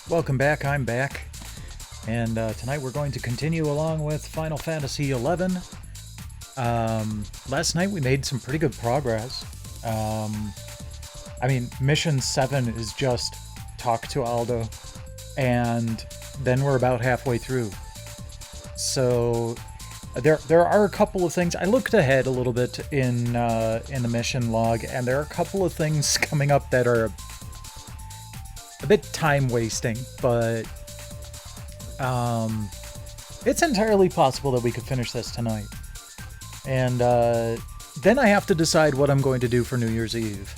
Welcome back, I'm back. And tonight we're going to continue along with Final Fantasy XI. Last night we made some pretty good progress. Mission 7 is just talk to Aldo, and then we're about halfway through. So there are a couple of things. I looked ahead a little bit in the mission log, and there are a couple of things coming up that are a bit time wasting, but it's entirely possible that we could finish this tonight. And then I have to decide what I'm going to do for New Year's Eve.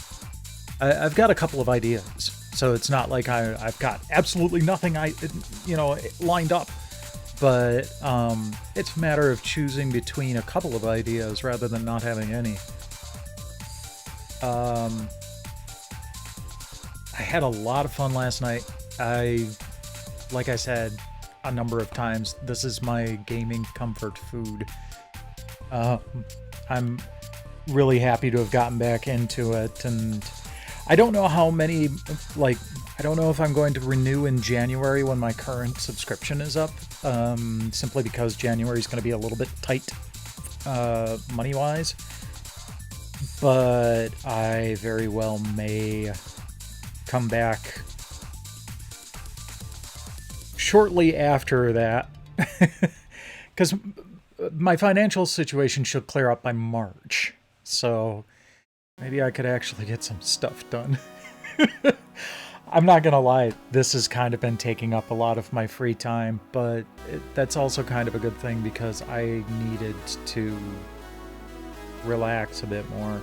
I've got a couple of ideas, so it's not like I've got absolutely nothing lined up. But it's a matter of choosing between a couple of ideas rather than not having any. I had a lot of fun last night. Like I said a number of times, this is my gaming comfort food. I'm really happy to have gotten back into it, and I don't know how many, I don't know if I'm going to renew in January when my current subscription is up, simply because January is going to be a little bit tight money-wise, but I very well may come back shortly after that, because my financial situation should clear up by March, so maybe I could actually get some stuff done. I'm not gonna lie, this has kind of been taking up a lot of my free time, but that's also kind of a good thing because I needed to relax a bit more.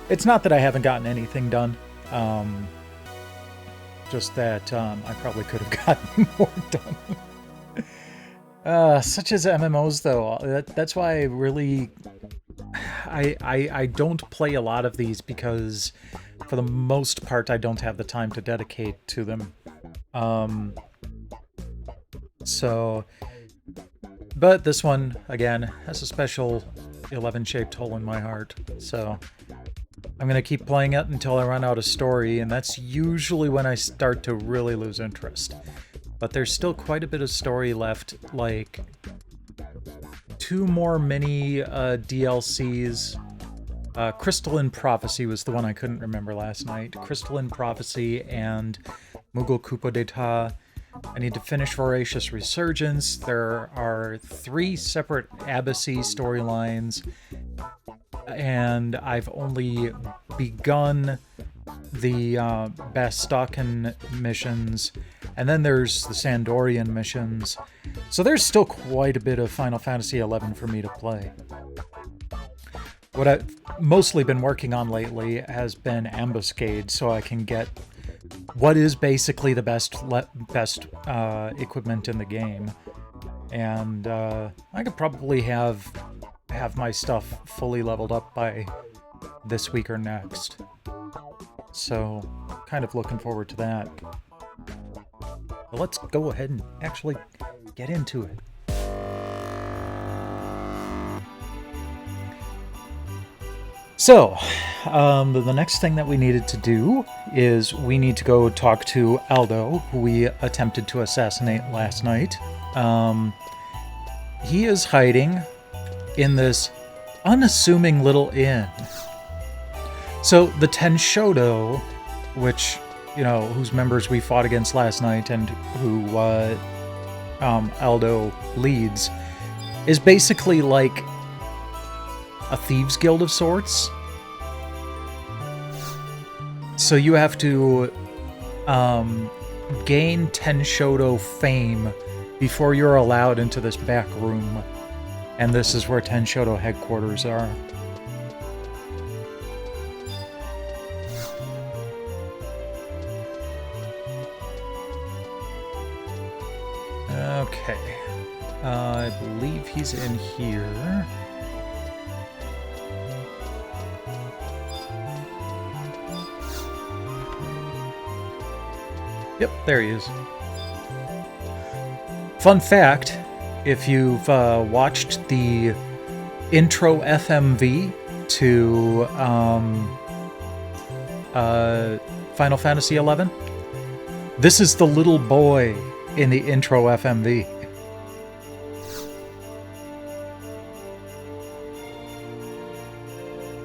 It's not that I haven't gotten anything done, just that I probably could have gotten more done. Such as MMOs, though. That's why I don't play a lot of these, because for the most part I don't have the time to dedicate to them. But this one, again, has a special 11-shaped hole in my heart, so I'm going to keep playing it until I run out of story, and that's usually when I start to really lose interest. But there's still quite a bit of story left, like 2 more mini DLCs. Crystalline Prophecy was the one I couldn't remember last night. Crystalline Prophecy and Mughal Coup d'etat. I need to finish Voracious Resurgence. There are 3 separate Abyssy storylines, and I've only begun the Bastocken missions, and then there's the Sandorian missions. So there's still quite a bit of Final Fantasy XI for me to play. What I've mostly been working on lately has been Ambuscade, so I can get what is basically the best equipment in the game. And I could probably have my stuff fully leveled up by this week or next. So, kind of looking forward to that. But let's go ahead and actually get into it. So, the next thing that we needed to do is we need to go talk to Aldo, who we attempted to assassinate last night. He is hiding in this unassuming little inn. So the Shantotto, which, whose members we fought against last night and who Aldo leads, is basically like a thieves guild of sorts. So you have to gain Shantotto fame before you're allowed into this back room. And this is where Shantotto headquarters are. Okay. I believe he's in here. Yep, there he is. Fun fact, if you've watched the intro FMV to Final Fantasy XI, This is the little boy in the intro FMV.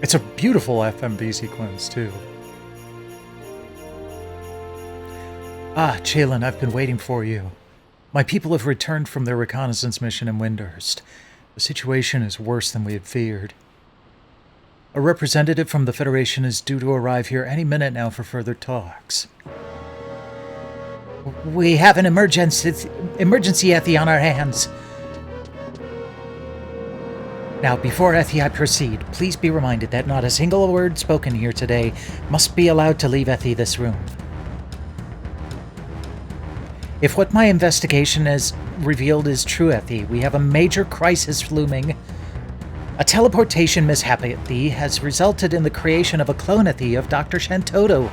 It's a beautiful FMV sequence, too. Ah, Chaylen, I've been waiting for you. My people have returned from their reconnaissance mission in Windhurst. The situation is worse than we had feared. A representative from the Federation is due to arrive here any minute now for further talks. We have an emergency Ethy on our hands. Now, before Ethy I proceed, please be reminded that not a single word spoken here today must be allowed to leave Ethy this room. If what my investigation has revealed is true, Ethy, we have a major crisis looming. A teleportation mishap, Ethy, has resulted in the creation of a clone, Ethy, of Dr. Shantotto.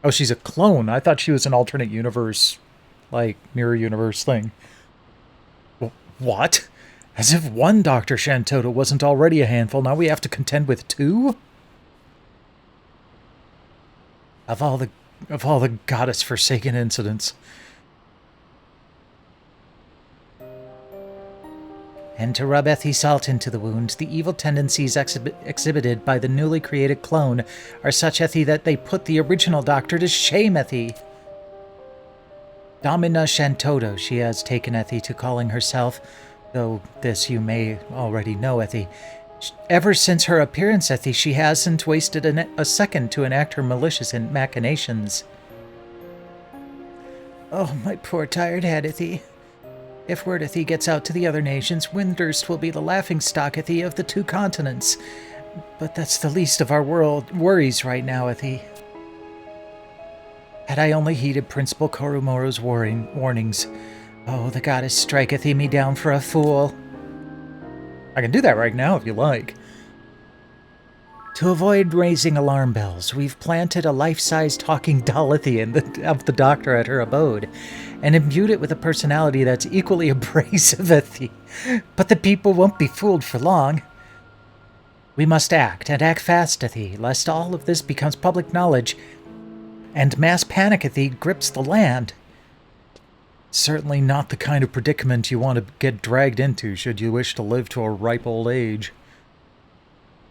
Oh, she's a clone. I thought she was an alternate universe, like, mirror universe thing. What? As if one Dr. Shantotto wasn't already a handful, now we have to contend with two? Of all the goddess-forsaken incidents. And to rub Ethy salt into the wound, the evil tendencies exhibited by the newly created clone are such, Ethy, that they put the original doctor to shame, Ethy. Domina Shantotto, she has taken Ethy to calling herself, though this you may already know, Ethy. Ever since her appearance, Ethy, she hasn't wasted a second to enact her malicious machinations. Oh, my poor tired head, Ethy. If word Ethy gets out to the other nations, Windhurst will be the laughingstock, Ethy, of the two continents. But that's the least of our worries right now, Ethy. Had I only heeded Principal Koromoro's warnings. Oh, the goddess striketh me down for a fool. I can do that right now if you like. To avoid raising alarm bells, we've planted a life-size talking doll of the doctor at her abode, and imbued it with a personality that's equally abrasive, Ethy. But the people won't be fooled for long. We must act, and act fast, Ethy, lest all of this becomes public knowledge, and mass panic, Ethy, grips the land. Certainly not the kind of predicament you want to get dragged into should you wish to live to a ripe old age.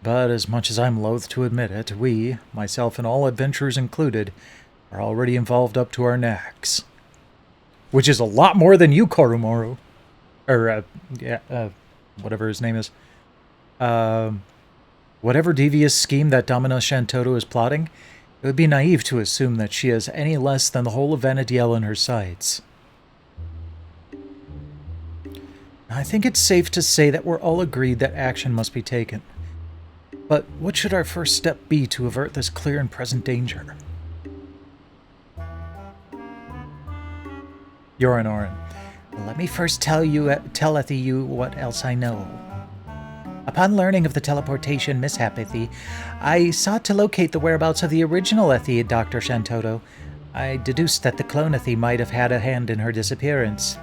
But as much as I'm loath to admit it, we, myself and all adventurers included, are already involved up to our necks. Which is a lot more than you, Koromoro. Or, whatever his name is. Whatever devious scheme that Domina Shantotto is plotting, it would be naive to assume that she has any less than the whole of Vanadiel in her sights. I think it's safe to say that we're all agreed that action must be taken. But what should our first step be to avert this clear and present danger? Yorin Orin. Let me first tell Ethy you what else I know. Upon learning of the teleportation mishap, Ethy, I sought to locate the whereabouts of the original Ethy, Dr. Shantotto. I deduced that the clone Ethy might have had a hand in her disappearance.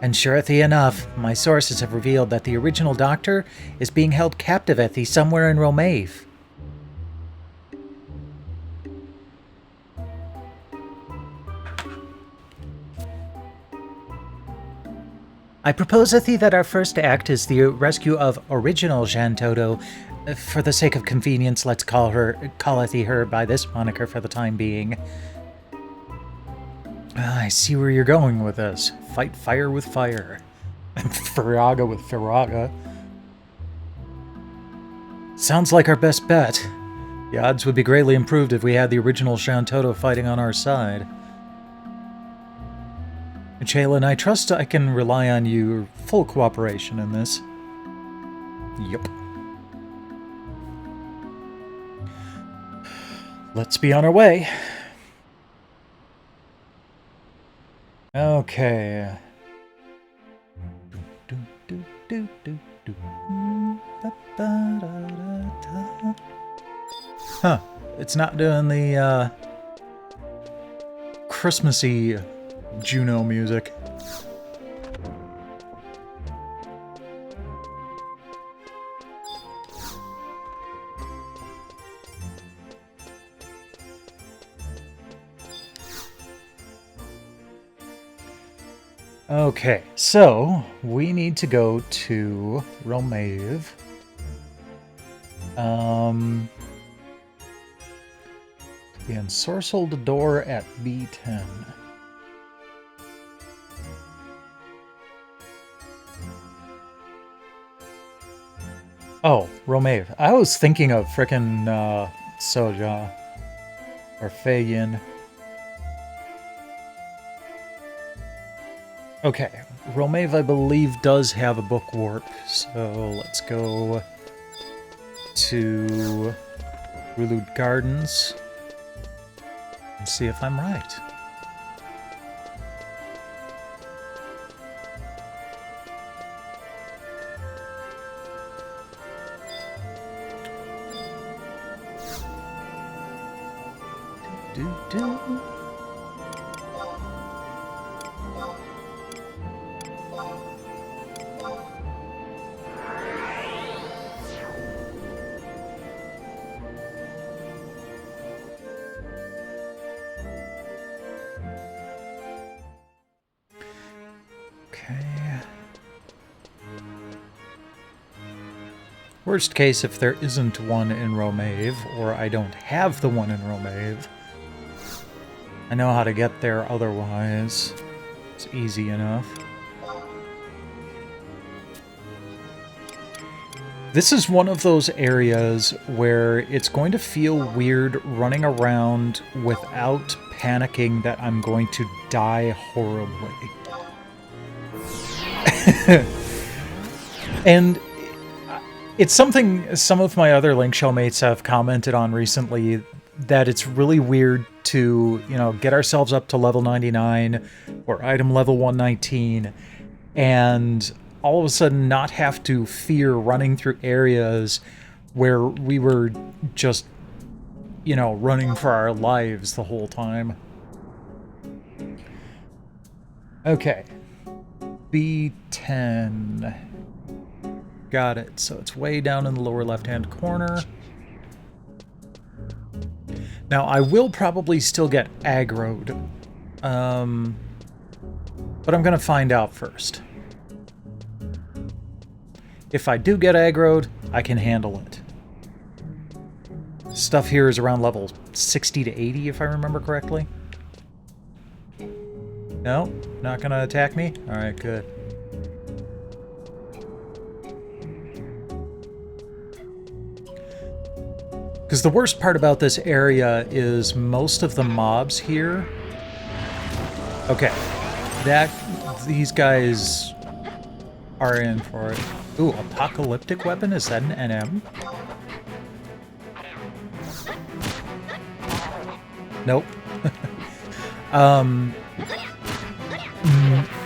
And surely enough, my sources have revealed that the original doctor is being held captive, Ethy, somewhere in Romaive. I propose, Ethy, that our first act is the rescue of original Shantotto. For the sake of convenience, let's call Ethy her by this moniker for the time being. I see where you're going with this. Fight fire with fire. And Firaga with Firaga. Sounds like our best bet. The odds would be greatly improved if we had the original Shantotto fighting on our side. Chaylen, I trust I can rely on your full cooperation in this. Yup. Let's be on our way. Okay. Huh. It's not doing the, Christmassy Juno music. Okay, so we need to go to Romave. The ensorcelled door at B10. Oh, Romave. I was thinking of frickin' Soja. Or Fayin. Okay, Romave, I believe, does have a book warp, so let's go to Rulud Gardens and see if I'm right. Do-do. Worst case, if there isn't one in Romave, or I don't have the one in Romave, I know how to get there otherwise. It's easy enough. This is one of those areas where it's going to feel weird running around without panicking that I'm going to die horribly. And it's something some of my other Link Shell mates have commented on recently, that it's really weird to, you know, get ourselves up to level 99 or item level 119 and all of a sudden not have to fear running through areas where we were just, you know, running for our lives the whole time. Okay. B10. Got it. So it's way down in the lower left-hand corner. Now, I will probably still get aggroed. But I'm going to find out first. If I do get aggroed, I can handle it. Stuff here is around level 60 to 80, if I remember correctly. No? Not going to attack me? Alright, good. Because the worst part about this area is most of the mobs here... Okay. These guys are in for it. Ooh, apocalyptic weapon? Is that an NM? Nope.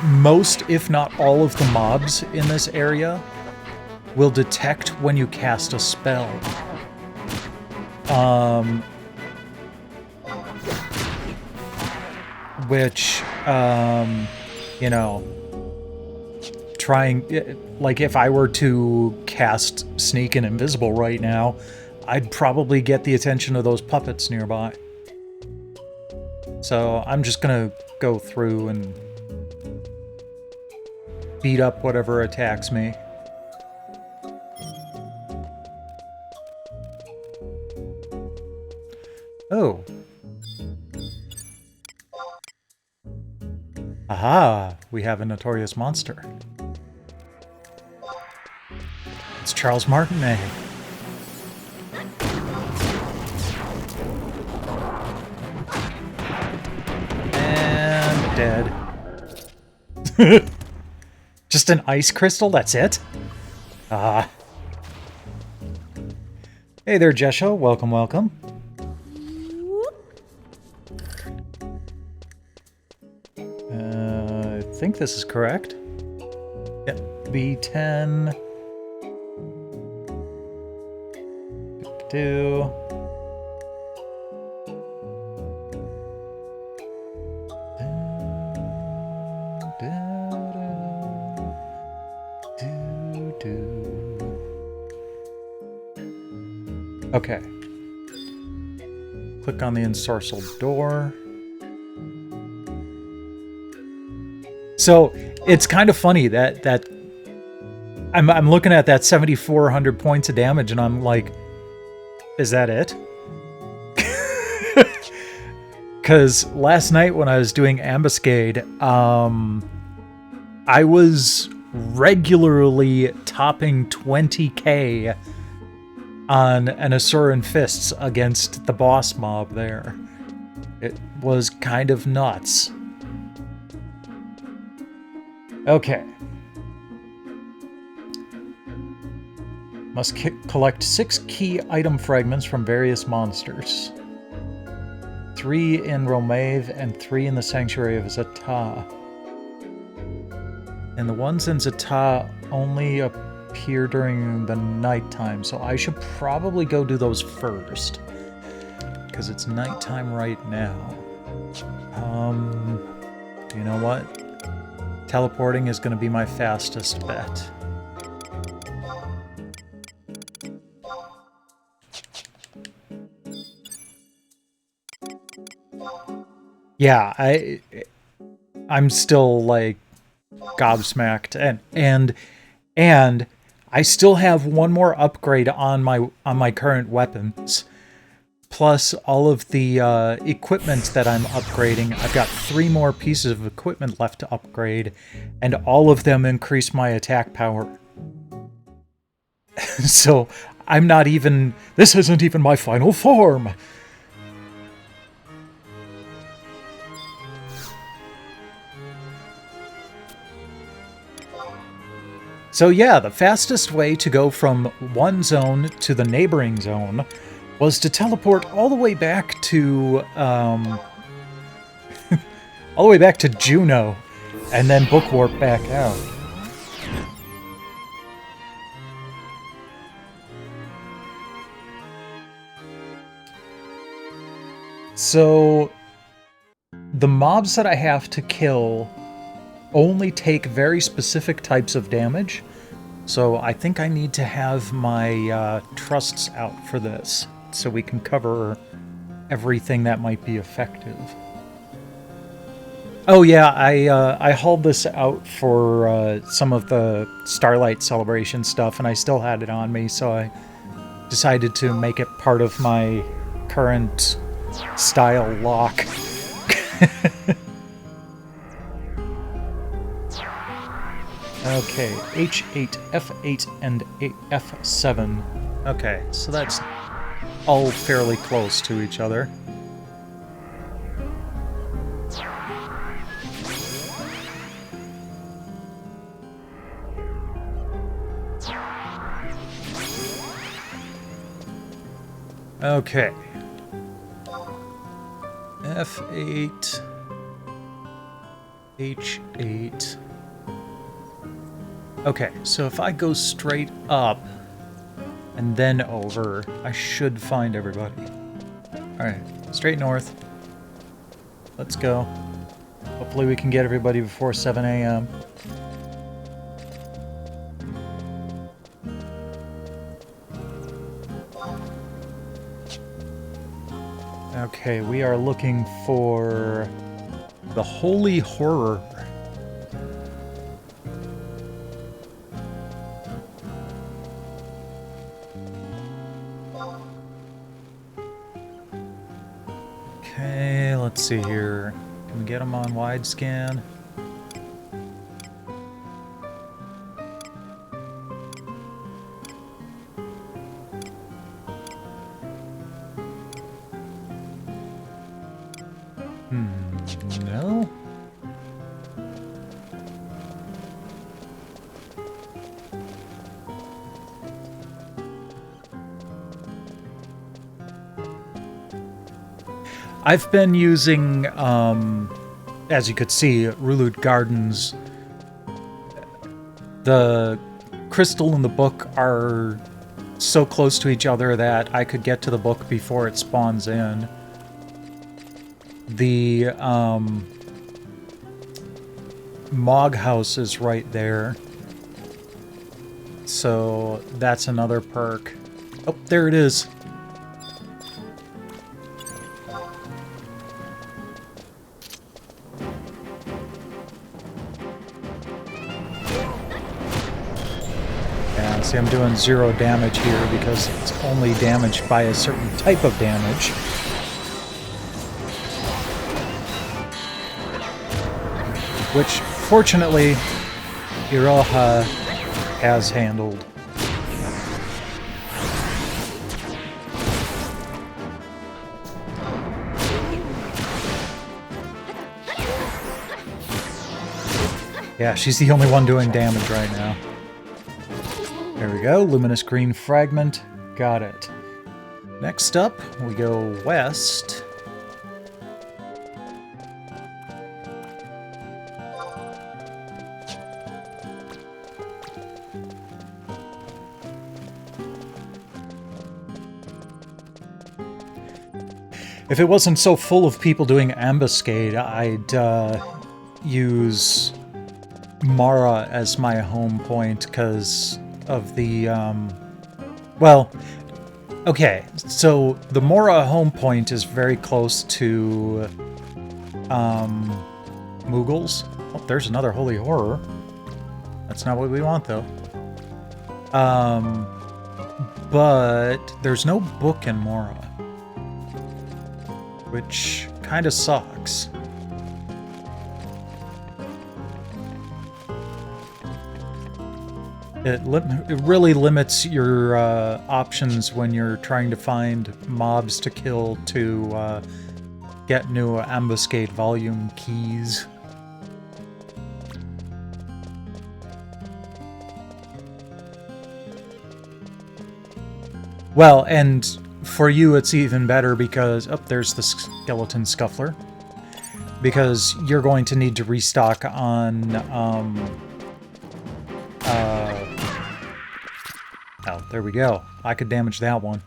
Most, if not all of the mobs in this area will detect when you cast a spell. Which, you know, like if I were to cast Sneak and Invisible right now, I'd probably get the attention of those puppets nearby. So I'm just gonna go through and beat up whatever attacks me. Oh. Aha! We have a notorious monster. It's Charles Martinet. And dead. Just an ice crystal, that's it? Ah. Hey there, Jesho. Welcome, welcome. I think this is correct. Yep, B10. 52. Okay. Click on the ensorcelled door. So, It's kind of funny that I'm looking at that 7,400 points of damage, and I'm like, is that it? Because last night when I was doing Ambuscade, I was regularly topping 20k on an Asuran Fists against the boss mob there. It was kind of nuts. Okay. Must collect 6 key item fragments from various monsters. 3 in Romave and 3 in the Sanctuary of Zata. And the ones in Zata only appear during the nighttime, so I should probably go do those first. Because it's nighttime right now. You know what? Teleporting is going to be my fastest bet. Yeah, I'm still like gobsmacked, and I still have one more upgrade on my current weapons, plus all of the equipment that I'm upgrading. I've got 3 more pieces of equipment left to upgrade, and all of them increase my attack power. So I'm not even. This isn't even my final form. So yeah, the fastest way to go from one zone to the neighboring zone was to teleport all the way back to all the way back to Juno, and then book warp back out. So the mobs that I have to kill only take very specific types of damage, so I think I need to have my trusts out for this, so we can cover everything that might be effective. Oh yeah, I hauled this out for some of the Starlight Celebration stuff, and I still had it on me, so I decided to make it part of my current style lock. Okay, H8, F8, and F7. Okay, so that's all fairly close to each other. Okay. F8, H8. Okay, so if I go straight up and then over, I should find everybody. Alright, straight north. Let's go. Hopefully we can get everybody before 7 a.m. Okay, we are looking for the Holy Horror. Okay, let's see here. Can we get them on wide scan? No? I've been using, as you could see, Rulud Gardens. The crystal and the book are so close to each other that I could get to the book before it spawns in. The Mog House is right there. So that's another perk. Oh, there it is. See, I'm doing 0 damage here because it's only damaged by a certain type of damage. Which, fortunately, Iroha has handled. Yeah, she's the only one doing damage right now. There we go, luminous green fragment. Got it. Next up, we go west. If it wasn't so full of people doing ambuscade, I'd use Mara as my home point because of the, well, okay, so the Mora home point is very close to, Moogles. Oh, there's another Holy Horror. That's not what we want, though. But there's no book in Mora, which kind of sucks. It really limits your options when you're trying to find mobs to kill to get new ambuscade volume keys. Well, and for you it's even better because... Oh, there's the skeleton scuffler. Because you're going to need to restock on... oh, there we go. I could damage that one.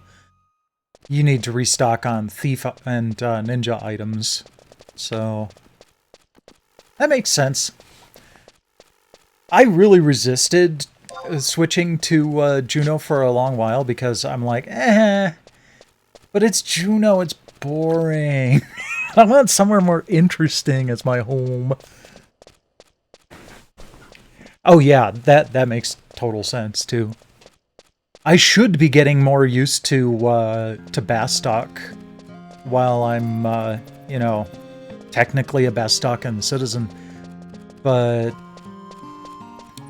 You need to restock on thief and ninja items. So... that makes sense. I really resisted switching to Juno for a long while because I'm like, but it's Juno, it's boring. I want somewhere more interesting as my home. Oh yeah, that makes total sense too. I should be getting more used to Bastock while I'm, you know, technically a Bastock citizen, but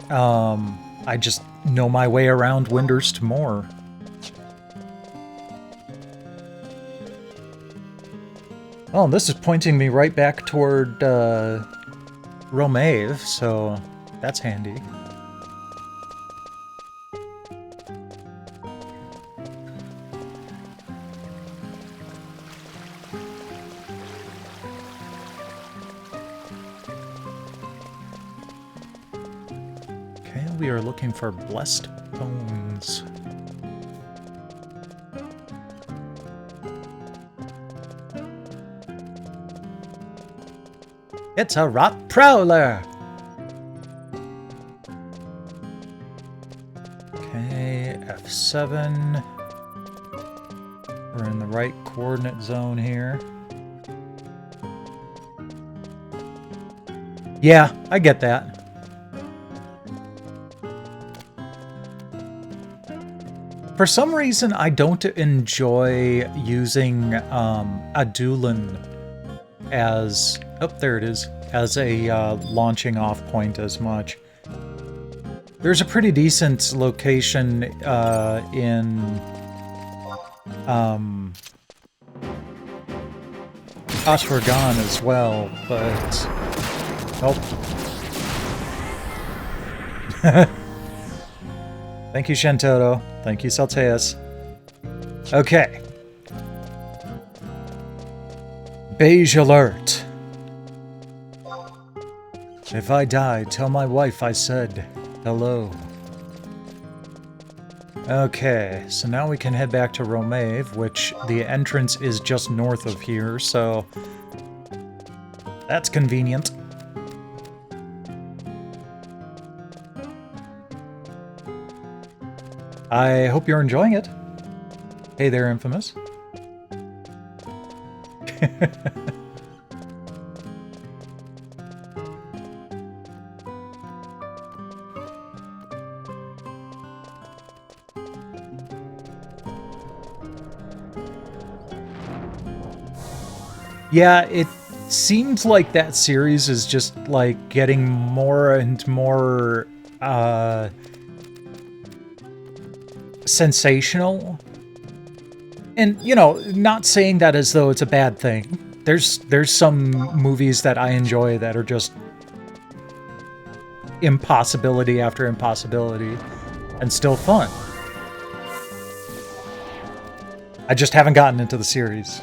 I just know my way around Winders to more. Oh, this is pointing me right back toward Romave, so that's handy. We are looking for blessed bones. It's a rot prowler! Okay, F7. We're in the right coordinate zone here. Yeah, I get that. For some reason, I don't enjoy using Adulan as... oh, there it is. As a launching off point as much. There's a pretty decent location in... Ashwargan as well, but... oh. Thank you, Shantotto. Thank you, Salteus. Okay. Beige alert. If I die, tell my wife I said hello. Okay, so now we can head back to Romave, which the entrance is just north of here, so that's convenient. I hope you're enjoying it. Hey there, Infamous. Yeah, it seems like that series is just like getting more and more sensational. And, you know, not saying that as though it's a bad thing. There's some movies that I enjoy that are just impossibility after impossibility and still fun. I just haven't gotten into the series.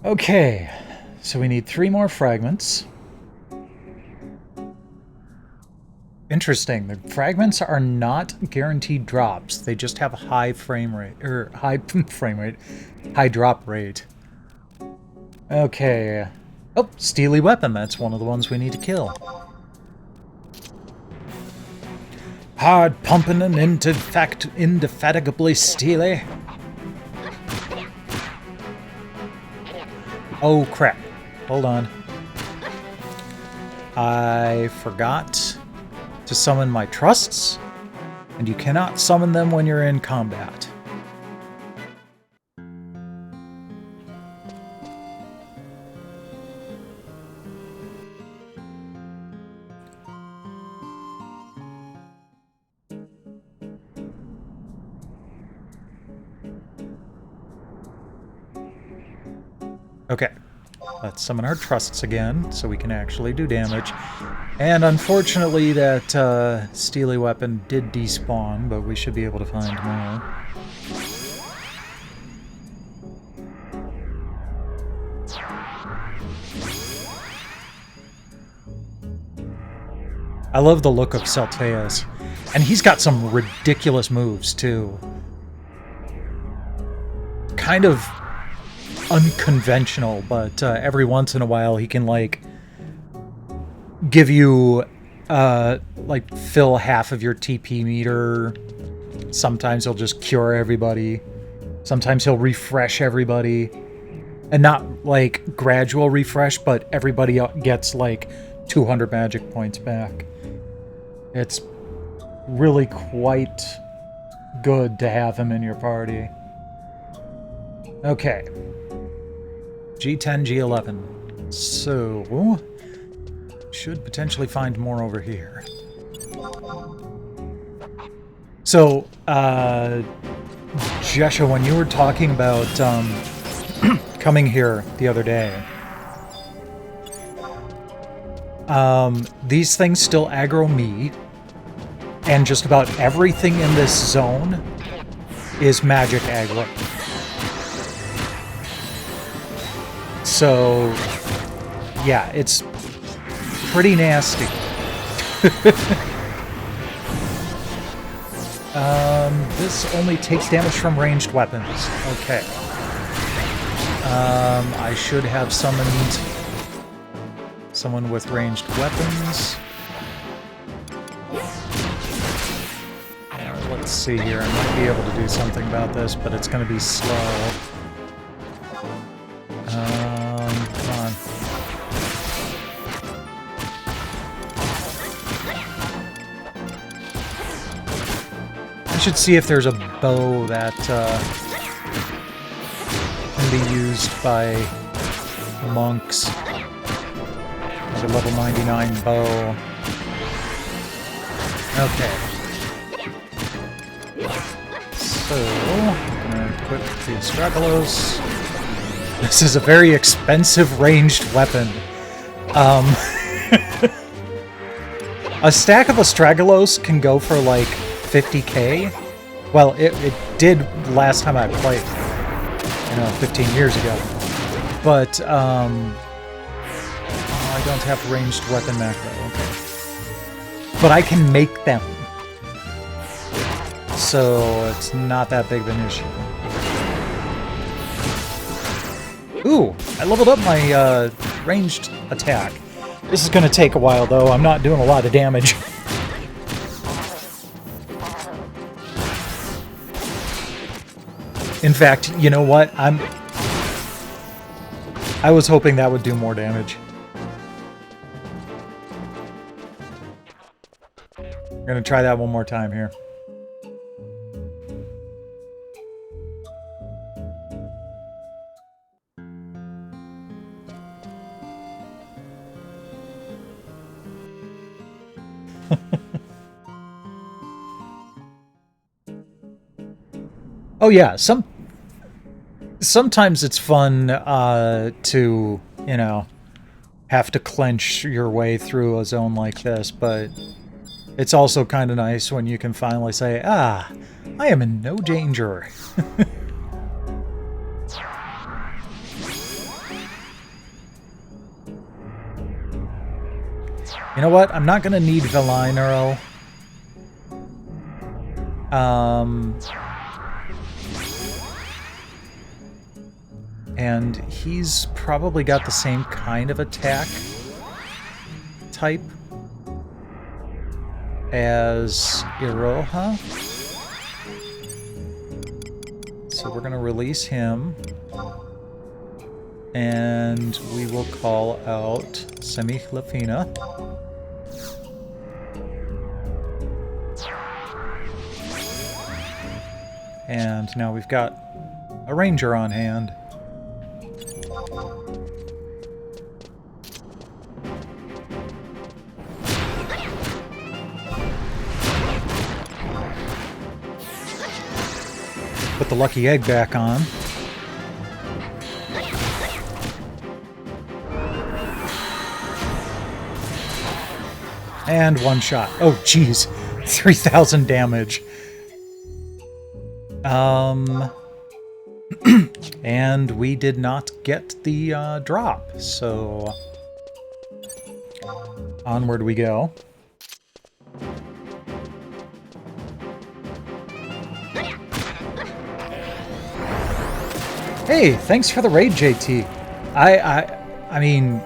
Okay, so we need 3 more fragments. Interesting. The fragments are not guaranteed drops. They just have a high frame rate, or high frame rate, high drop rate. Okay. Oh, steely weapon. That's one of the ones we need to kill. Hard pumping and indefatigably steely. Oh, crap. Hold on. I forgot to summon my trusts, and you cannot summon them when you're in combat. Okay, let's summon our trusts again, so we can actually do damage. And unfortunately, that steely weapon did despawn, but we should be able to find more. I love the look of Celteus, and he's got some ridiculous moves, too. Kind of unconventional, but every once in a while he can, like, give you, like, fill half of your TP meter. Sometimes he'll just cure everybody. Sometimes he'll refresh everybody. And not, like, gradual refresh, but everybody gets, like, 200 magic points back. It's really quite good to have him in your party. Okay. G10, G11. So, should potentially find more over here. So, Jesha, when you were talking about coming here the other day, these things still aggro me, and just about everything in this zone is magic aggro. So, yeah, it's pretty nasty. This only takes damage from ranged weapons. Okay. I should have summoned someone with ranged weapons. Let's see here. I might be able to do something about this, but it's going to be slow. Come on. I should see if there's a bow that can be used by monks. Like a level 99 bow. Okay. So, I'm gonna equip the Astragalos. This is a very expensive ranged weapon. A stack of Astragalos can go for like 50k. Well, it did last time I played, 15 years ago. But, I don't have ranged weapon macro, okay. But I can make them. So, it's not that big of an issue. Ooh, I leveled up my ranged attack. This is going to take a while, though. I'm not doing a lot of damage. In fact, you know what? I was hoping that would do more damage. We're gonna try that one more time here. Oh yeah, sometimes it's fun to, you know, have to clench your way through a zone like this, but it's also kind of nice when you can finally say, ah, I am in no danger. You know what? I'm not going to need Velinero. And he's probably got the same kind of attack type as Iroha. So we're going to release him. And we will call out Semiclafina. And now we've got a ranger on hand. Put the lucky egg back on. And one shot. Oh, geez. 3,000 damage. And we did not get the drop, so onward we go. Hey, thanks for the raid, JT. I mean,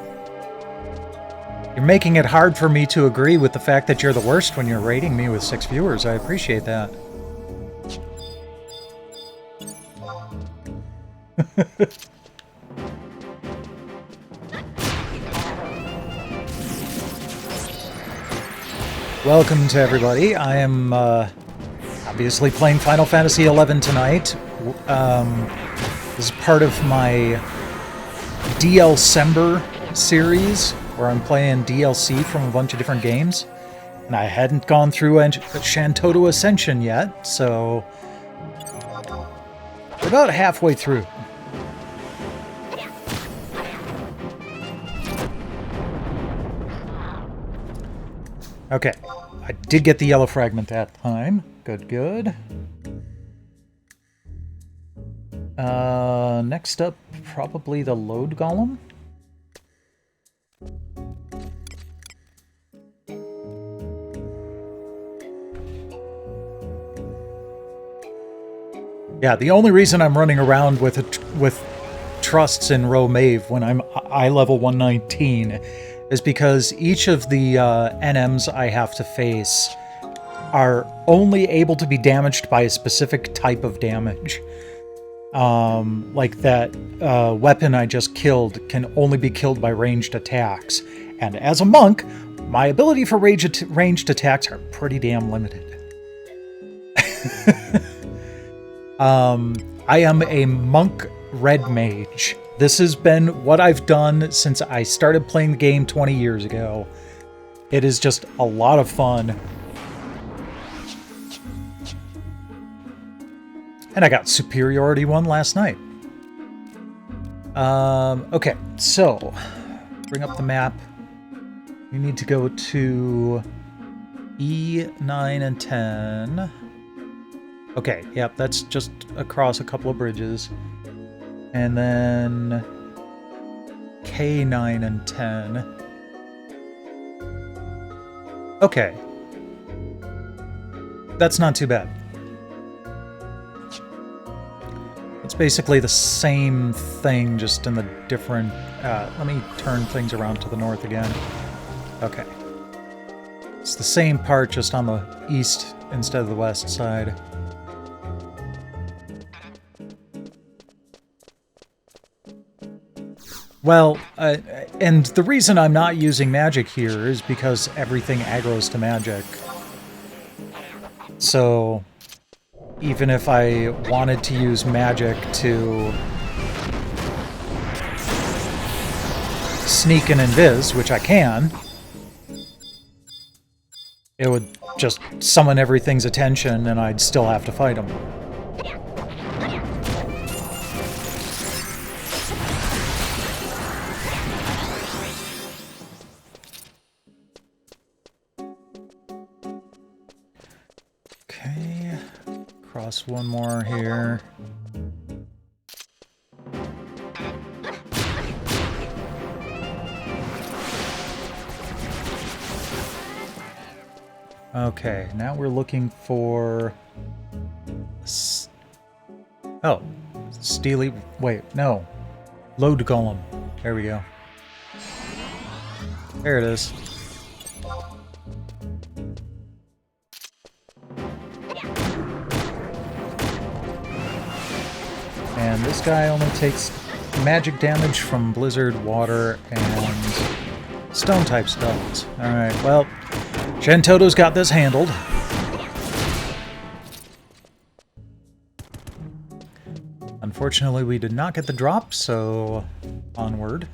you're making it hard for me to agree with the fact that you're the worst when you're raiding me with 6 viewers. I appreciate that. Welcome to everybody. I am obviously playing Final Fantasy XI tonight. This is part of my DLCember series, where I'm playing DLC from a bunch of different games. And I hadn't gone through Shantotto Ascension yet, so we're about halfway through. Okay, I did get the yellow fragment that time. Good, good. Next up, probably the load golem. Yeah, the only reason I'm running around with trusts in Row Mave when I'm eye level 119 is because each of the NMs I have to face are only able to be damaged by a specific type of damage. Like that weapon I just killed can only be killed by ranged attacks. And as a monk, my ability for ranged attacks are pretty damn limited. I am a monk red mage. This has been what I've done since I started playing the game 20 years ago. It is just a lot of fun. And I got Superiority 1 last night. Okay, so bring up the map. We need to go to E9 and 10. Okay, yep, that's just across a couple of bridges. And then K9 and 10. Okay. That's not too bad. It's basically the same thing, just in the different... let me turn things around to the north again. Okay. It's the same part, just on the east instead of the west side. Well, and the reason I'm not using magic here is because everything aggroes to magic. So, even if I wanted to use magic to sneak and invis, which I can, it would just summon everything's attention and I'd still have to fight them. Okay, cross one more here. Okay, now we're looking for... Oh, Steely... Wait, no. Load Golem. There we go. There it is. And this guy only takes magic damage from blizzard, water, and stone-type spells. Alright, well... Shantotto's got this handled. Unfortunately, we did not get the drop, so onward.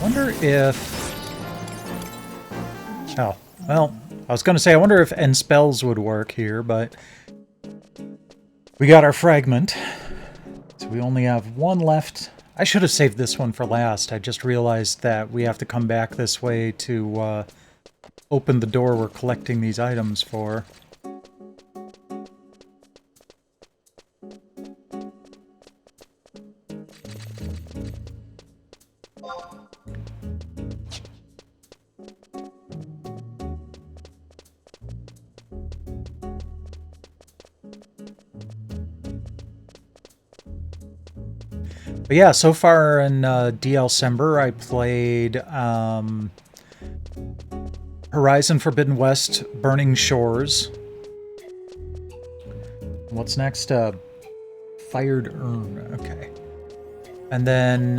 Wonder if... Oh, well, I was going to say, I wonder if end spells would work here, but we got our fragment, so we only have one left. I should have saved this one for last. I just realized that we have to come back this way to open the door we're collecting these items for. But yeah, so far in DLCember, I played Horizon Forbidden West, Burning Shores. What's next? Fired Urn. Okay. And then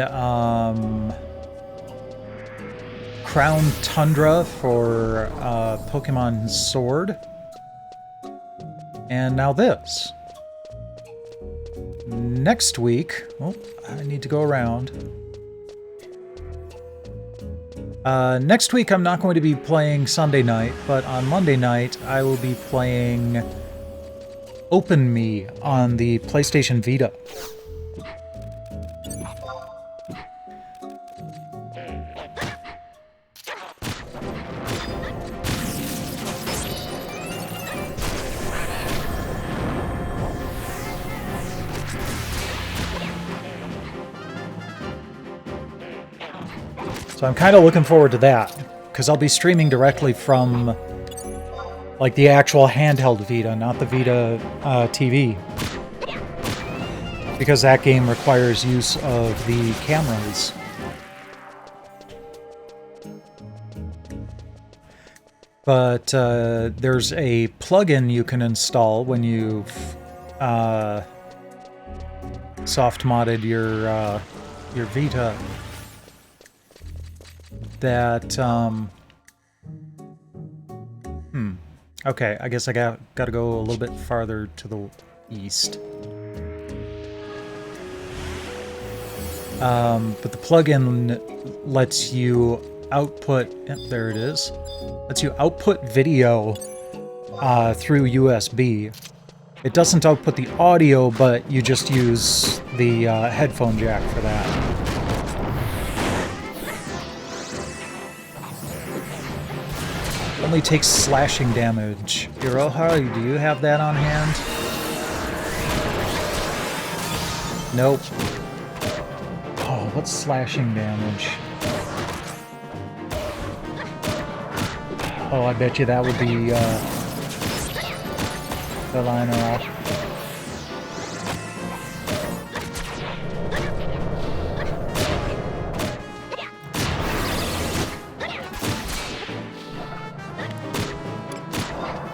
Crown Tundra for Pokemon Sword. And now this. Next week... Oh, I need to go around. Next week I'm not going to be playing Sunday night, but on Monday night I will be playing Open Me on the PlayStation Vita. So I'm kind of looking forward to that, because I'll be streaming directly from, like, the actual handheld Vita, not the Vita TV. Because that game requires use of the cameras. But there's a plugin you can install when you've soft-modded your Vita. That, okay, I guess I gotta go a little bit farther to the east. But the plugin lets you output, there it is, lets you output video through USB. It doesn't output the audio, but you just use the headphone jack for that. Only takes slashing damage. Iroha, do you have that on hand? Nope. Oh, what's slashing damage? Oh, I bet you that would be the liner off.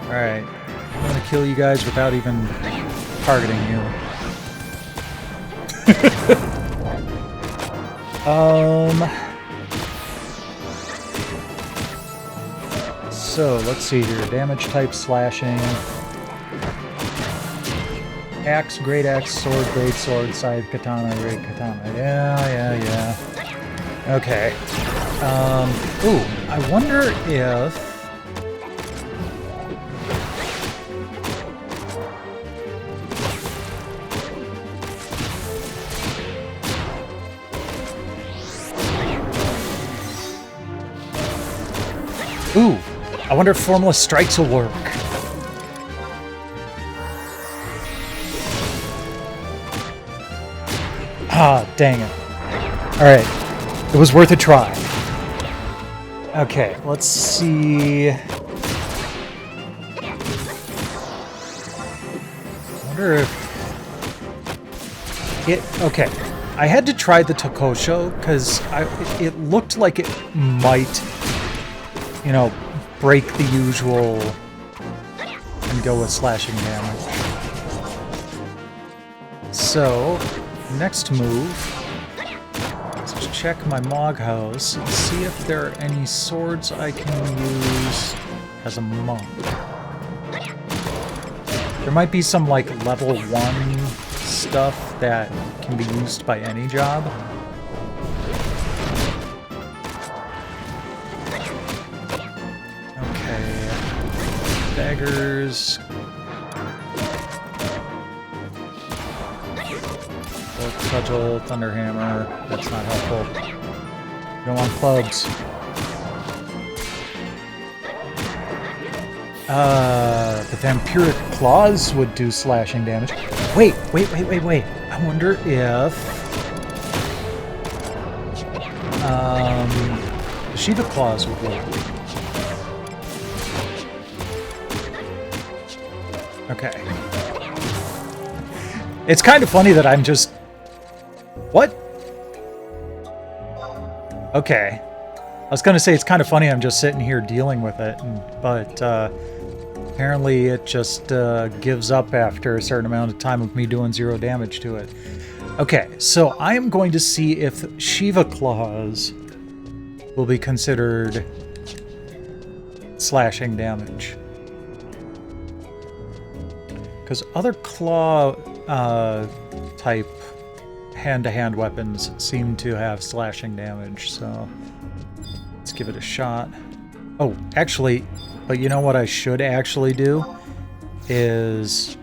Alright, I'm gonna kill you guys without even targeting you. So, let's see here. Damage type slashing. Axe, great axe, sword, great sword, scythe, katana, great katana. Yeah. Okay. Ooh, I wonder if... Ooh, I wonder if Formless Strikes will work. Ah, dang it. Alright, it was worth a try. Okay, let's see. I wonder if... Okay, I had to try the Tokosho, because it looked like it might... you know, break the usual and go with slashing damage. So, next move, let's check my Mog House and see if there are any swords I can use as a monk. There might be some, like, level 1 stuff that can be used by any job. Daggers. Bolt Cudgel, Thunderhammer. That's not helpful. You don't want clubs. The Vampiric Claws would do slashing damage. Wait. I wonder if... the Shiva Claws would work. Okay. It's kind of funny that I'm just... What? Okay. I was gonna say it's kind of funny I'm just sitting here dealing with it, but apparently it just gives up after a certain amount of time of me doing 0 damage to it. Okay, so I am going to see if Shiva Claws will be considered slashing damage. Because other claw type hand-to-hand weapons seem to have slashing damage, so let's give it a shot. Oh, actually, but you know what I should actually do? Is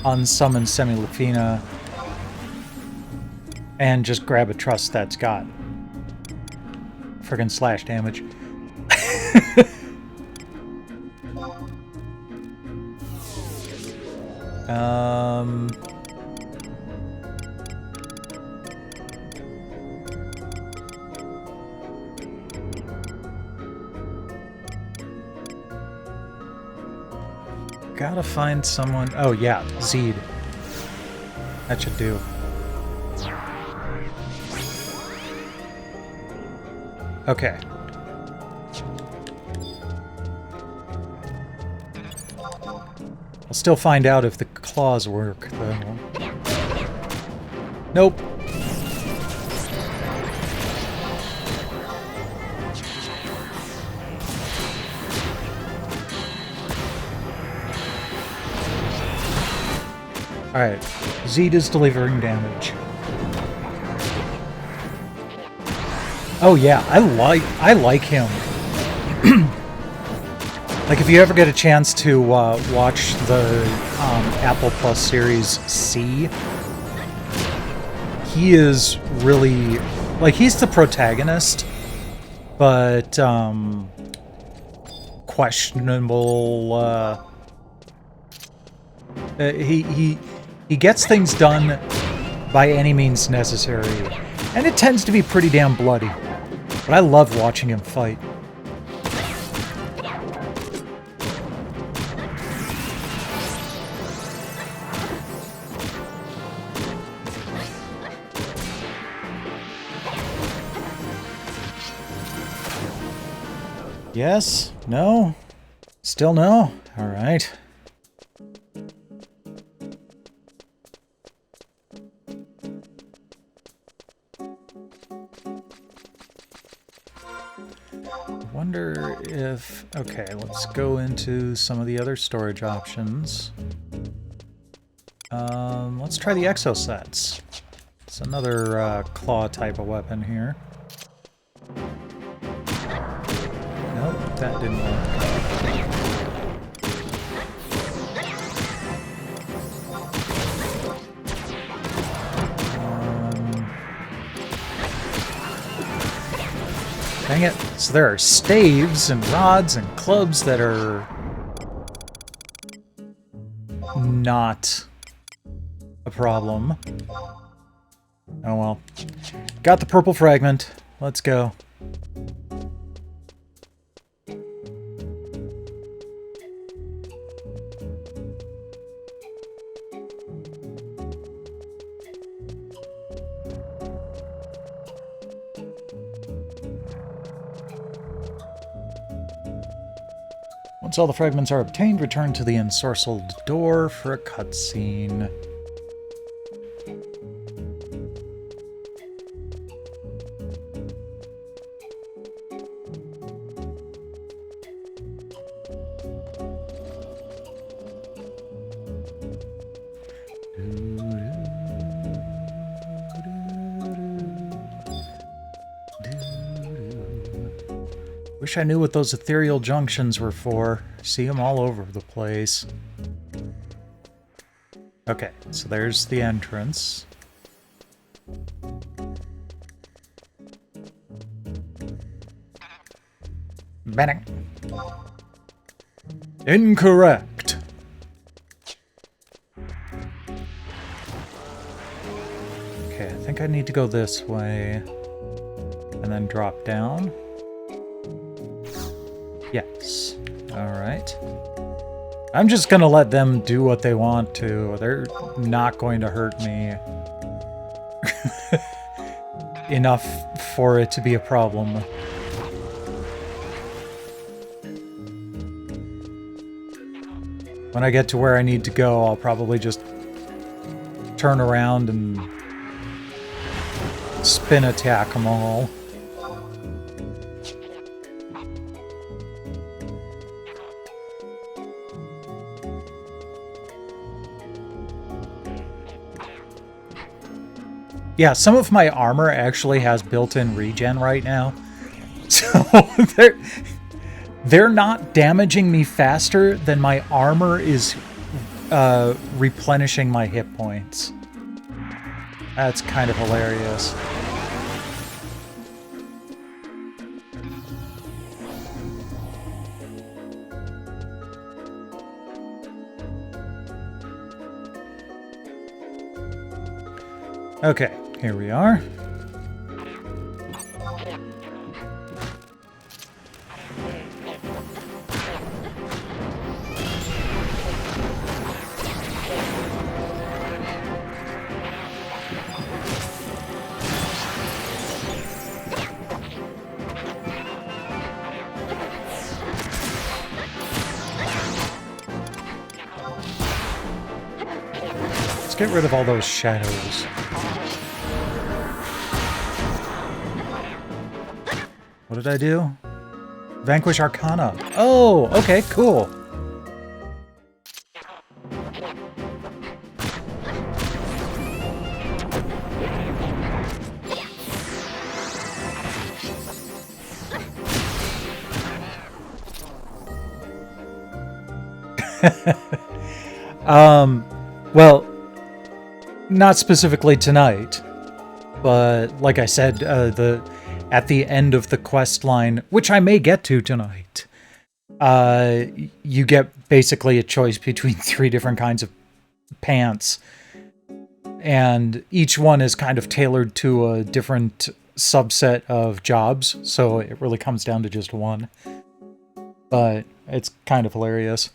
unsummon Semilufina and just grab a trust that's got friggin' slash damage. Gotta find someone... Oh, yeah, Zed. That should do. Okay. I'll still find out if the claws work, though. Nope. Alright, Zed is delivering damage. Oh yeah, I like him. Like, if you ever get a chance to watch the Apple Plus series C, he is really... Like, he's the protagonist, but questionable... He gets things done by any means necessary, and it tends to be pretty damn bloody. But I love watching him fight. Yes? No? Still no? Alright. Wonder if... Okay, let's go into some of the other storage options. Let's try the exosets. It's another claw type of weapon here. Nope, that didn't work. Dang it. So there are staves and rods and clubs that are not a problem. Oh well. Got the purple fragment. Let's go. Once all the fragments are obtained, return to the ensorcelled door for a cutscene. Wish I knew what those ethereal junctions were for. See them all over the place. Okay, so there's the entrance. Bang. Incorrect. Okay, I think I need to go this way. And then drop down. Yes. Alright. I'm just gonna let them do what they want to. They're not going to hurt me enough for it to be a problem. When I get to where I need to go, I'll probably just turn around and spin attack them all. Yeah, some of my armor actually has built-in regen right now. So they're not damaging me faster than my armor is replenishing my hit points. That's kind of hilarious. Okay, here we are. Let's get rid of all those shadows. What did I do? Vanquish Arcana. Oh, okay, cool. Well, not specifically tonight, but like I said, at the end of the quest line, which I may get to tonight, you get basically a choice between 3 different kinds of pants, and each one is kind of tailored to a different subset of jobs, so it really comes down to just one. But it's kind of hilarious.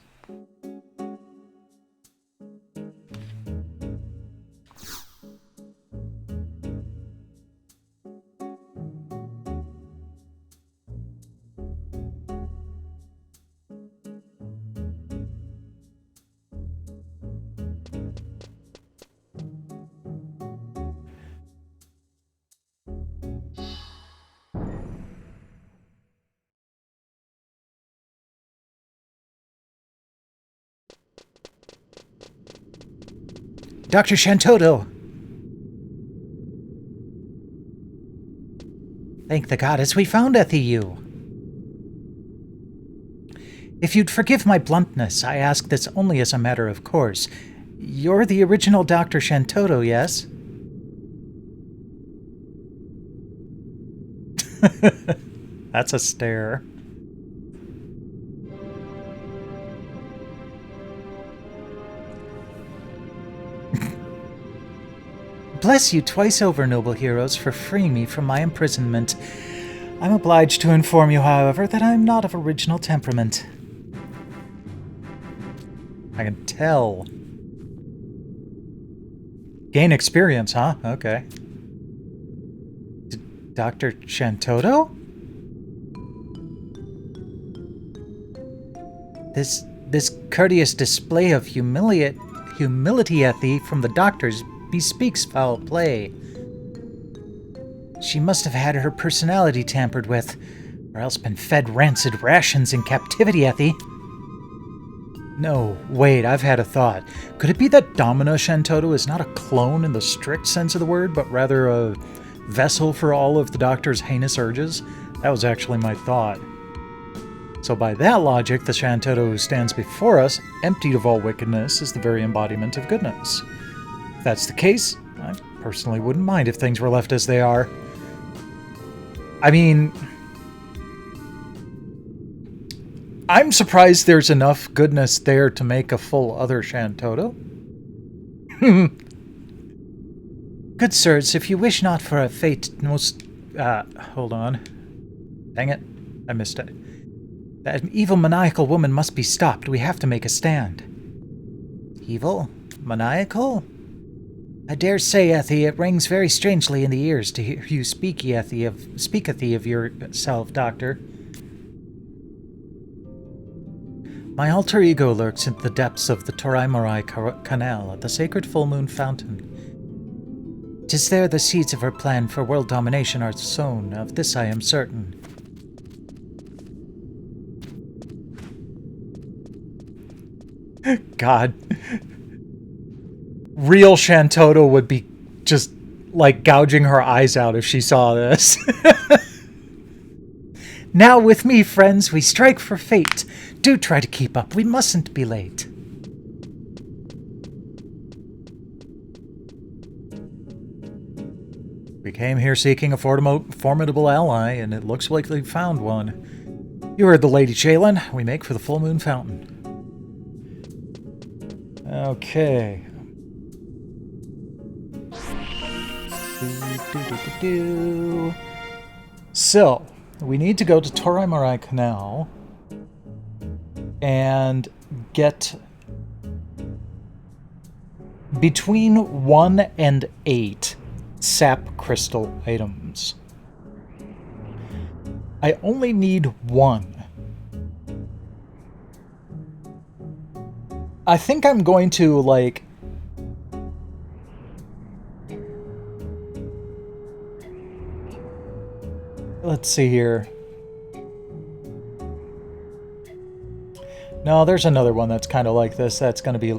Dr. Shantotto! Thank the goddess we found you. If you'd forgive my bluntness, I ask this only as a matter of course. You're the original Dr. Shantotto, yes? That's a stare. Bless you twice over, noble heroes, for freeing me from my imprisonment. I'm obliged to inform you, however, that I'm not of original temperament. I can tell. Gain experience, huh? Okay. Dr. Shantotto? This courteous display of humility at thee from the doctors bespeaks foul play. She must have had her personality tampered with, or else been fed rancid rations in captivity at thee. No, wait, I've had a thought. Could it be that Domina Shantotto is not a clone in the strict sense of the word, but rather a vessel for all of the Doctor's heinous urges? That was actually my thought. So by that logic, the Shantotto who stands before us, emptied of all wickedness, is the very embodiment of goodness. If that's the case, I personally wouldn't mind if things were left as they are. I mean, I'm surprised there's enough goodness there to make a full other Shantotto. Good sirs, if you wish not for a fate most... hold on. Dang it. I missed it. That evil maniacal woman must be stopped. We have to make a stand. Evil? Maniacal? I dare say, Ethie, it rings very strangely in the ears to hear you speaketh of yourself, Doctor. My alter ego lurks in the depths of the Torai Canal at the sacred full moon fountain. 'Tis there the seeds of her plan for world domination are sown, of this I am certain. God. Real Shantotto would be just, like, gouging her eyes out if she saw this. Now with me, friends, we strike for fate. Do try to keep up. We mustn't be late. We came here seeking a formidable ally, and it looks like we found one. You heard the Lady Shaylin. We make for the full moon fountain. Okay. So, we need to go to Torai Canal and get between 1 and 8 sap crystal items. I only need 1. I think I'm going to, like... Let's see here. No, there's another one that's kind of like this. That's going to be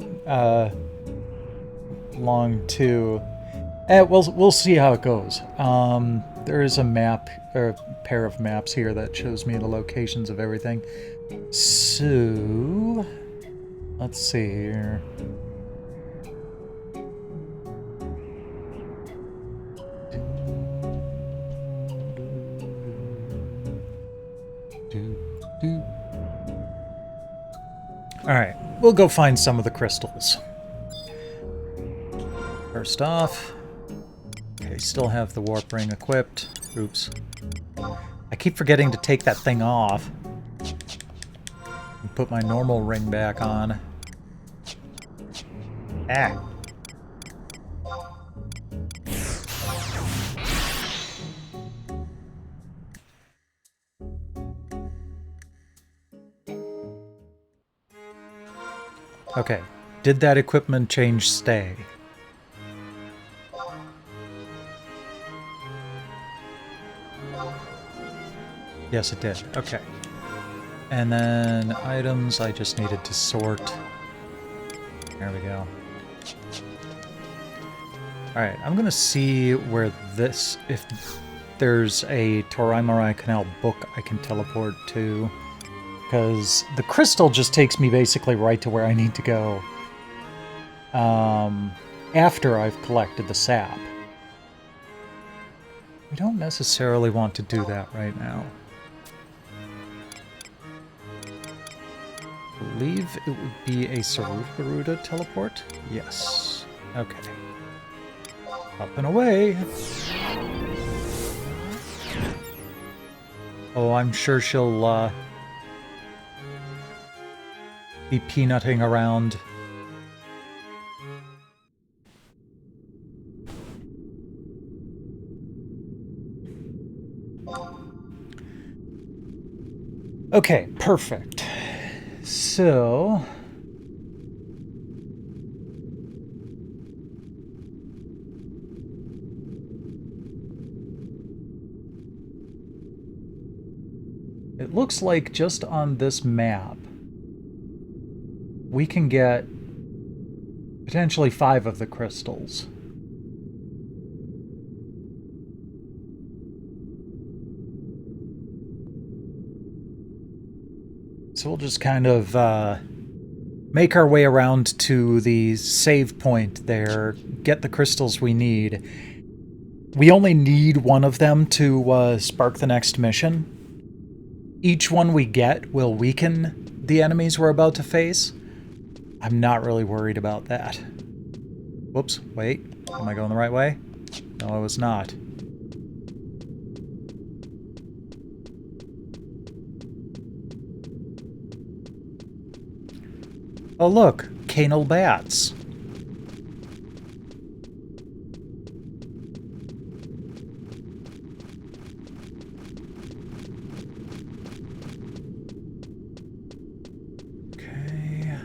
long too. We'll see how it goes. There is a map, or a pair of maps here that shows me the locations of everything. So, let's see here. Alright, we'll go find some of the crystals. First off, okay, still have the warp ring equipped. Oops. I keep forgetting to take that thing off. And put my normal ring back on. Ah. Okay, did that equipment change stay? Yes, it did. Okay. And then items, I just needed to sort. There we go. Alright, I'm gonna see where this... if there's a Torai Canal book I can teleport to. Because the crystal just takes me basically right to where I need to go. After I've collected the sap. We don't necessarily want to do that right now. I believe it would be a Sarugaruda teleport? Yes. Okay. Up and away! Oh, I'm sure she'll, be peanutting around. Okay, perfect. So... it looks like just on this map, we can get potentially 5 of the crystals. So we'll just kind of make our way around to the save point there, get the crystals we need. We only need one of them to spark the next mission. Each one we get will weaken the enemies we're about to face. I'm not really worried about that. Whoops, wait. Am I going the right way? No, I was not. Oh look, canal bats. Okay.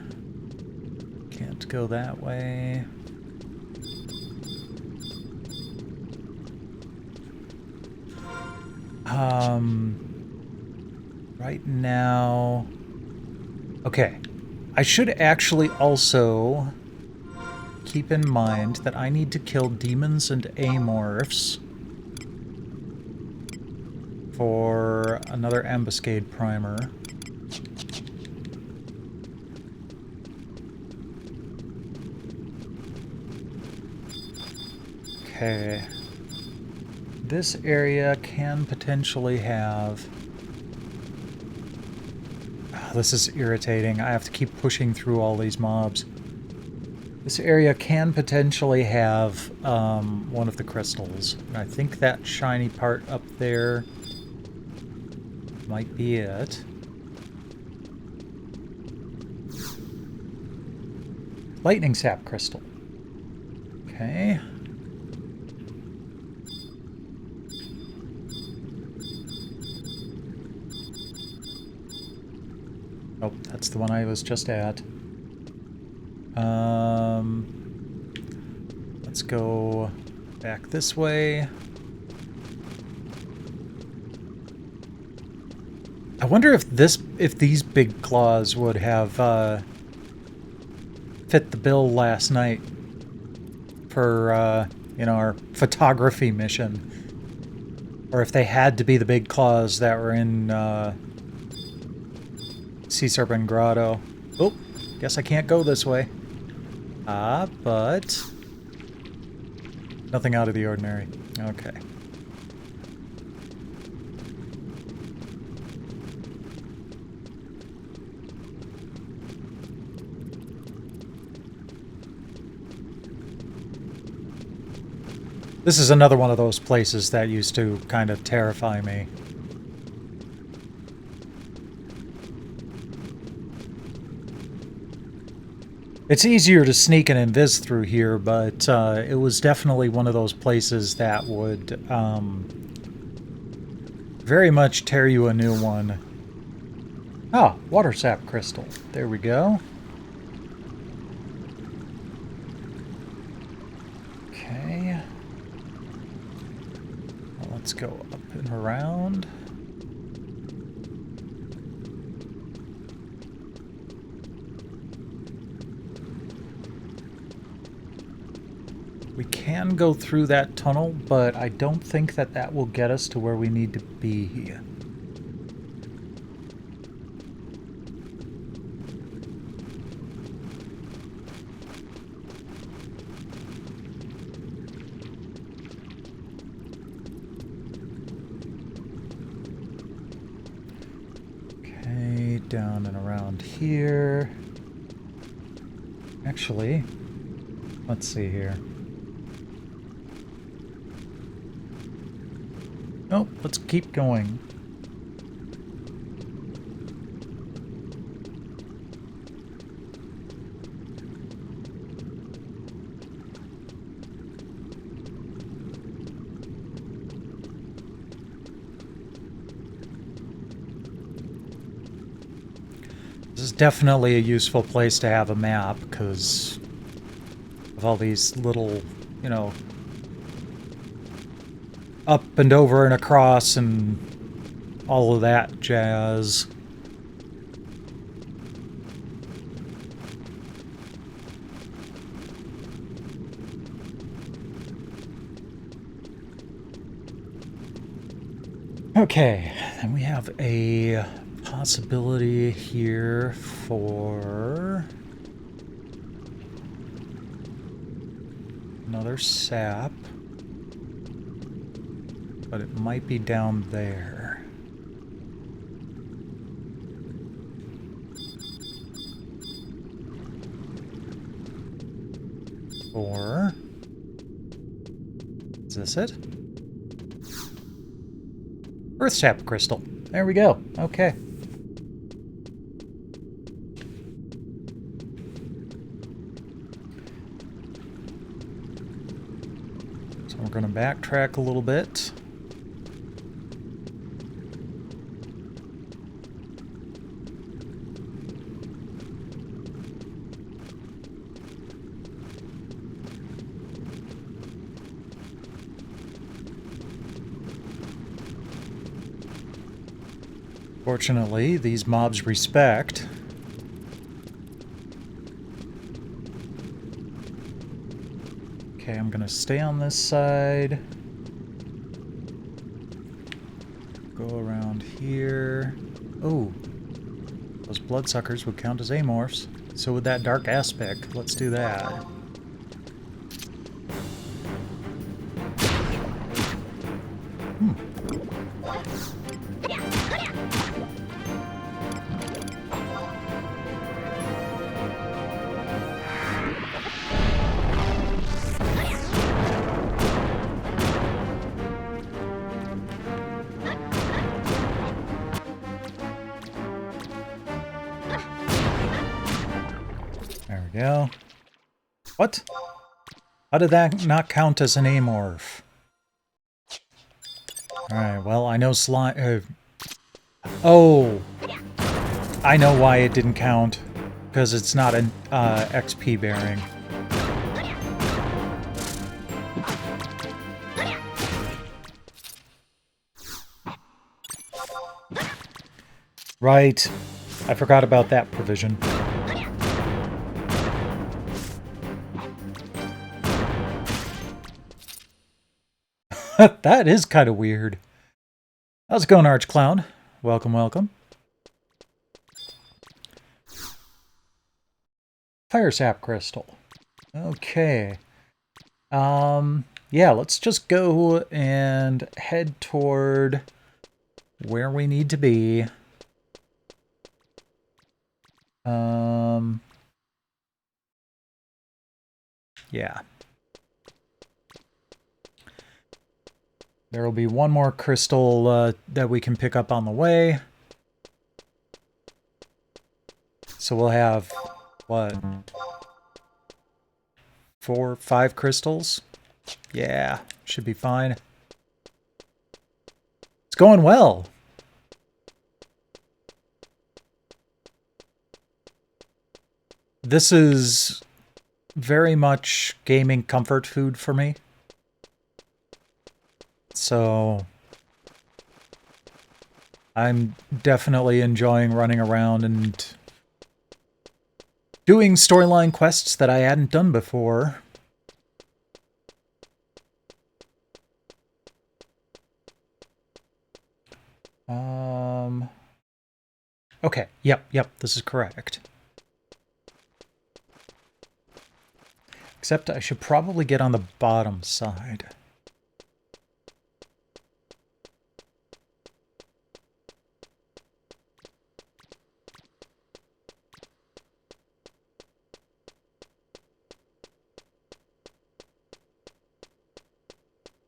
Can't go that way. Right now... okay. I should actually also keep in mind that I need to kill demons and amorphs for another ambuscade primer. Okay. This area can potentially have... this is irritating. I have to keep pushing through all these mobs. This area can potentially have one of the crystals. And I think that shiny part up there might be it. Lightning sap crystal. Okay. Oh, that's the one I was just at. Let's go back this way. I wonder if these big claws would have fit the bill last night for you know, our photography mission, or if they had to be the big claws that were in Sea Serpent Grotto. Oh, guess I can't go this way. But nothing out of the ordinary. Okay. This is another one of those places that used to kind of terrify me. It's easier to sneak and invis through here, but it was definitely one of those places that would very much tear you a new one. Ah, water sap crystal. There we go. Okay. Well, let's go up and around. We can go through that tunnel, but I don't think that that will get us to where we need to be. Okay, down and around here. Actually, let's see here. Oh, let's keep going. This is definitely a useful place to have a map, because of all these little, you know, up and over and across and all of that jazz. Okay, then we have a possibility here for another sap. But it might be down there. Or is this it? Earth sap crystal. There we go. Okay. So we're going to backtrack a little bit. Fortunately, these mobs respect. Okay, I'm gonna stay on this side. Go around here. Oh, those bloodsuckers would count as amorphs. So would that dark aspect. Let's do that. There we go. What? How did that not count as an amorph? Alright, well, I know slime... oh! I know why it didn't count. Because it's not an XP bearing. Right. I forgot about that provision. That is kind of weird. How's it going, Arch Clown? Welcome, welcome. Fire sap crystal. Okay. Yeah, let's just go and head toward where we need to be. Yeah. There will be one more crystal that we can pick up on the way. So we'll have, what? 4, 5 crystals? Yeah, should be fine. It's going well. This is very much gaming comfort food for me. So I'm definitely enjoying running around and doing storyline quests that I hadn't done before. Okay, yep, this is correct. Except I should probably get on the bottom side.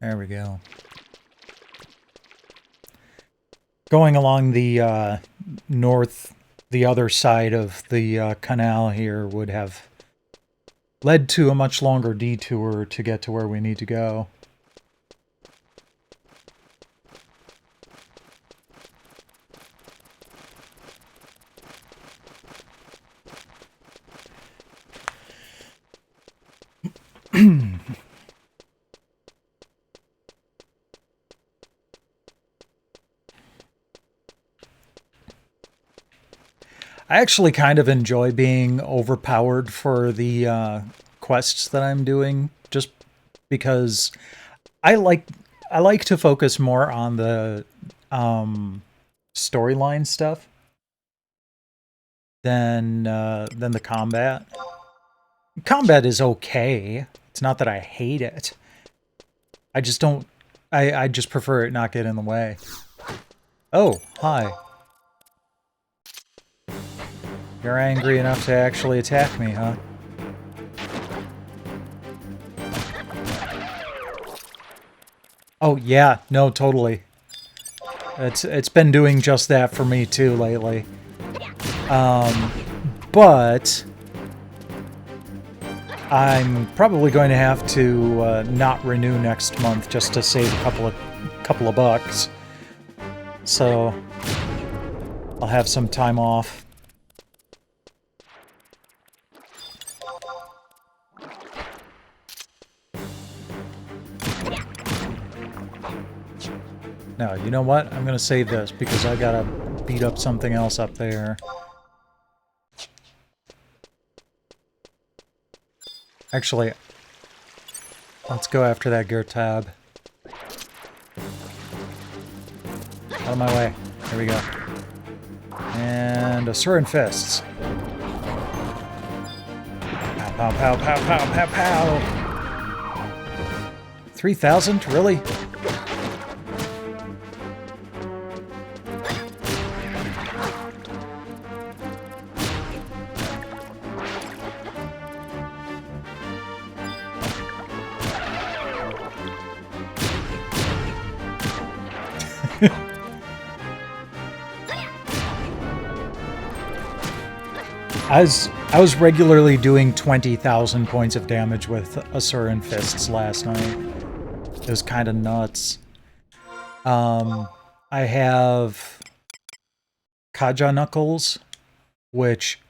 There we go. Going along the the other side of the canal here would have led to a much longer detour to get to where we need to go. I actually kind of enjoy being overpowered for the quests that I'm doing, just because I like to focus more on the storyline stuff than the combat. Combat is okay. It's not that I hate it. I just don't. I just prefer it not get in the way. Oh, hi. You're angry enough to actually attack me, huh? Oh, yeah. No, totally. It's been doing just that for me, too, lately. But I'm probably going to have to not renew next month just to save a couple of bucks. So I'll have some time off. No, you know what? I'm gonna save this because I gotta beat up something else up there. Actually, let's go after that Gertab. Out of my way. Here we go. And Asuran Fists. Pow, pow, pow, pow, pow, pow, pow! 3,000? Really? I was regularly doing 20,000 points of damage with Asuran Fists last night. It was kind of nuts. I have Kaja Knuckles, which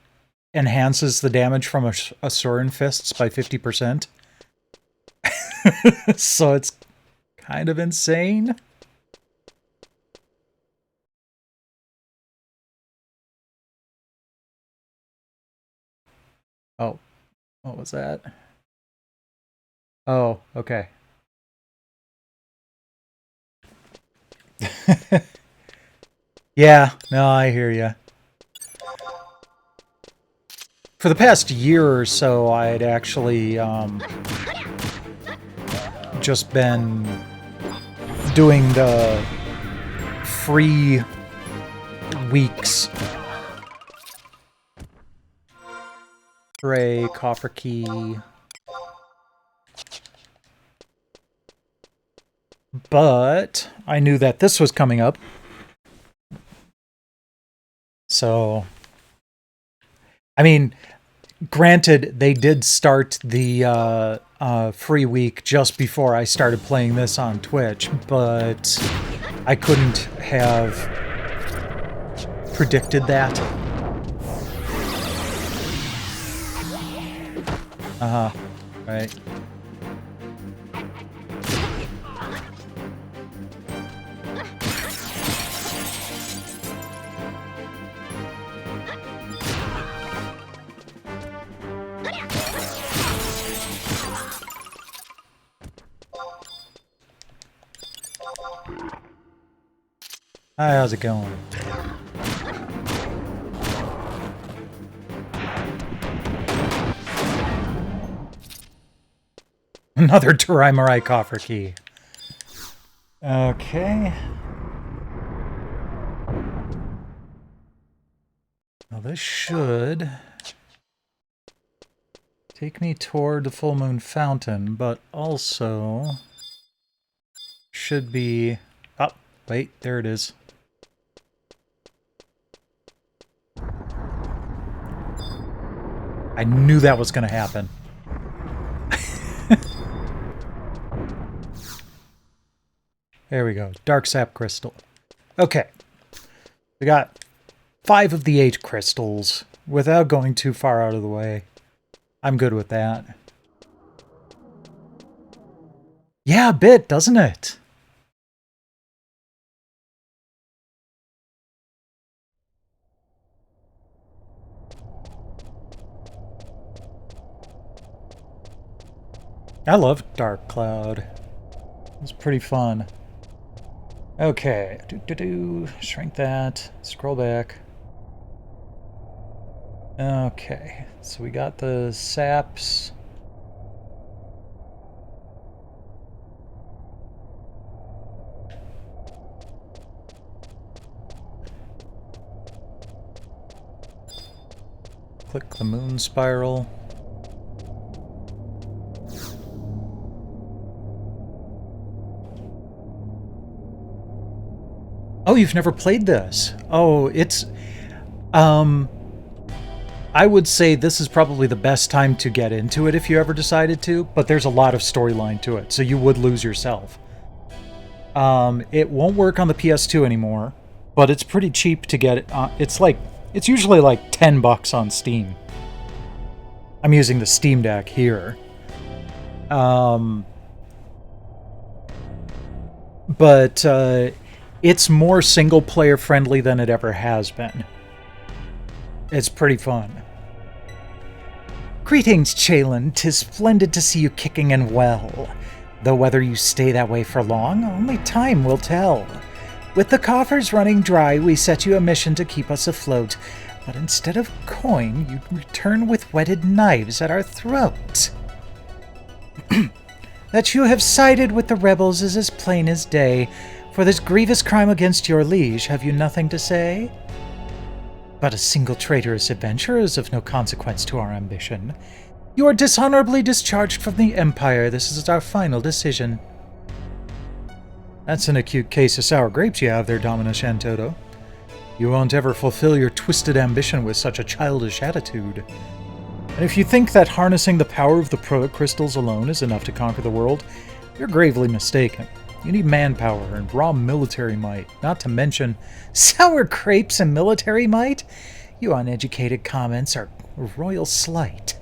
enhances the damage from Asuran Fists by 50%. So it's kind of insane. Oh, what was that? Oh, okay. Yeah, no, I hear you. For the past year or so, I had actually just been doing the free weeks. Hooray, coffer key. But I knew that this was coming up. So, I mean, granted, they did start the free week just before I started playing this on Twitch, but I couldn't have predicted that. Right. Hi, how's it going? Another Tarai coffer key. Okay. Now this should take me toward the Full Moon Fountain, but also should be... Oh, wait, there it is. I knew that was going to happen. There we go. Dark Sap Crystal. Okay. We got 5 of the 8 crystals without going too far out of the way. I'm good with that. Yeah, a bit, doesn't it? I love Dark Cloud. It's pretty fun. Okay. Shrink that. Scroll back. Okay. So we got the saps. Click the moon spiral. Oh, you've never played this? Oh, it's... I would say this is probably the best time to get into it if you ever decided to, but there's a lot of storyline to it, so you would lose yourself. It won't work on the PS2 anymore, but it's pretty cheap to get it. It's usually like $10 on Steam. I'm using the Steam Deck here. But it's more single-player friendly than it ever has been. It's pretty fun. Greetings, Chalen. 'Tis splendid to see you kicking and well. Though whether you stay that way for long, only time will tell. With the coffers running dry, we set you a mission to keep us afloat. But instead of coin, you return with whetted knives at our throats. That you have sided with the rebels is as plain as day. For this grievous crime against your liege, have you nothing to say? But a single traitorous adventure is of no consequence to our ambition. You are dishonorably discharged from the Empire. This is our final decision. That's an acute case of sour grapes you have there, Domina Shantotto. You won't ever fulfill your twisted ambition with such a childish attitude. And if you think that harnessing the power of the proto-crystals alone is enough to conquer the world, you're gravely mistaken. You need manpower and raw military might, not to mention sour grapes and military might? You uneducated comments are a royal slight.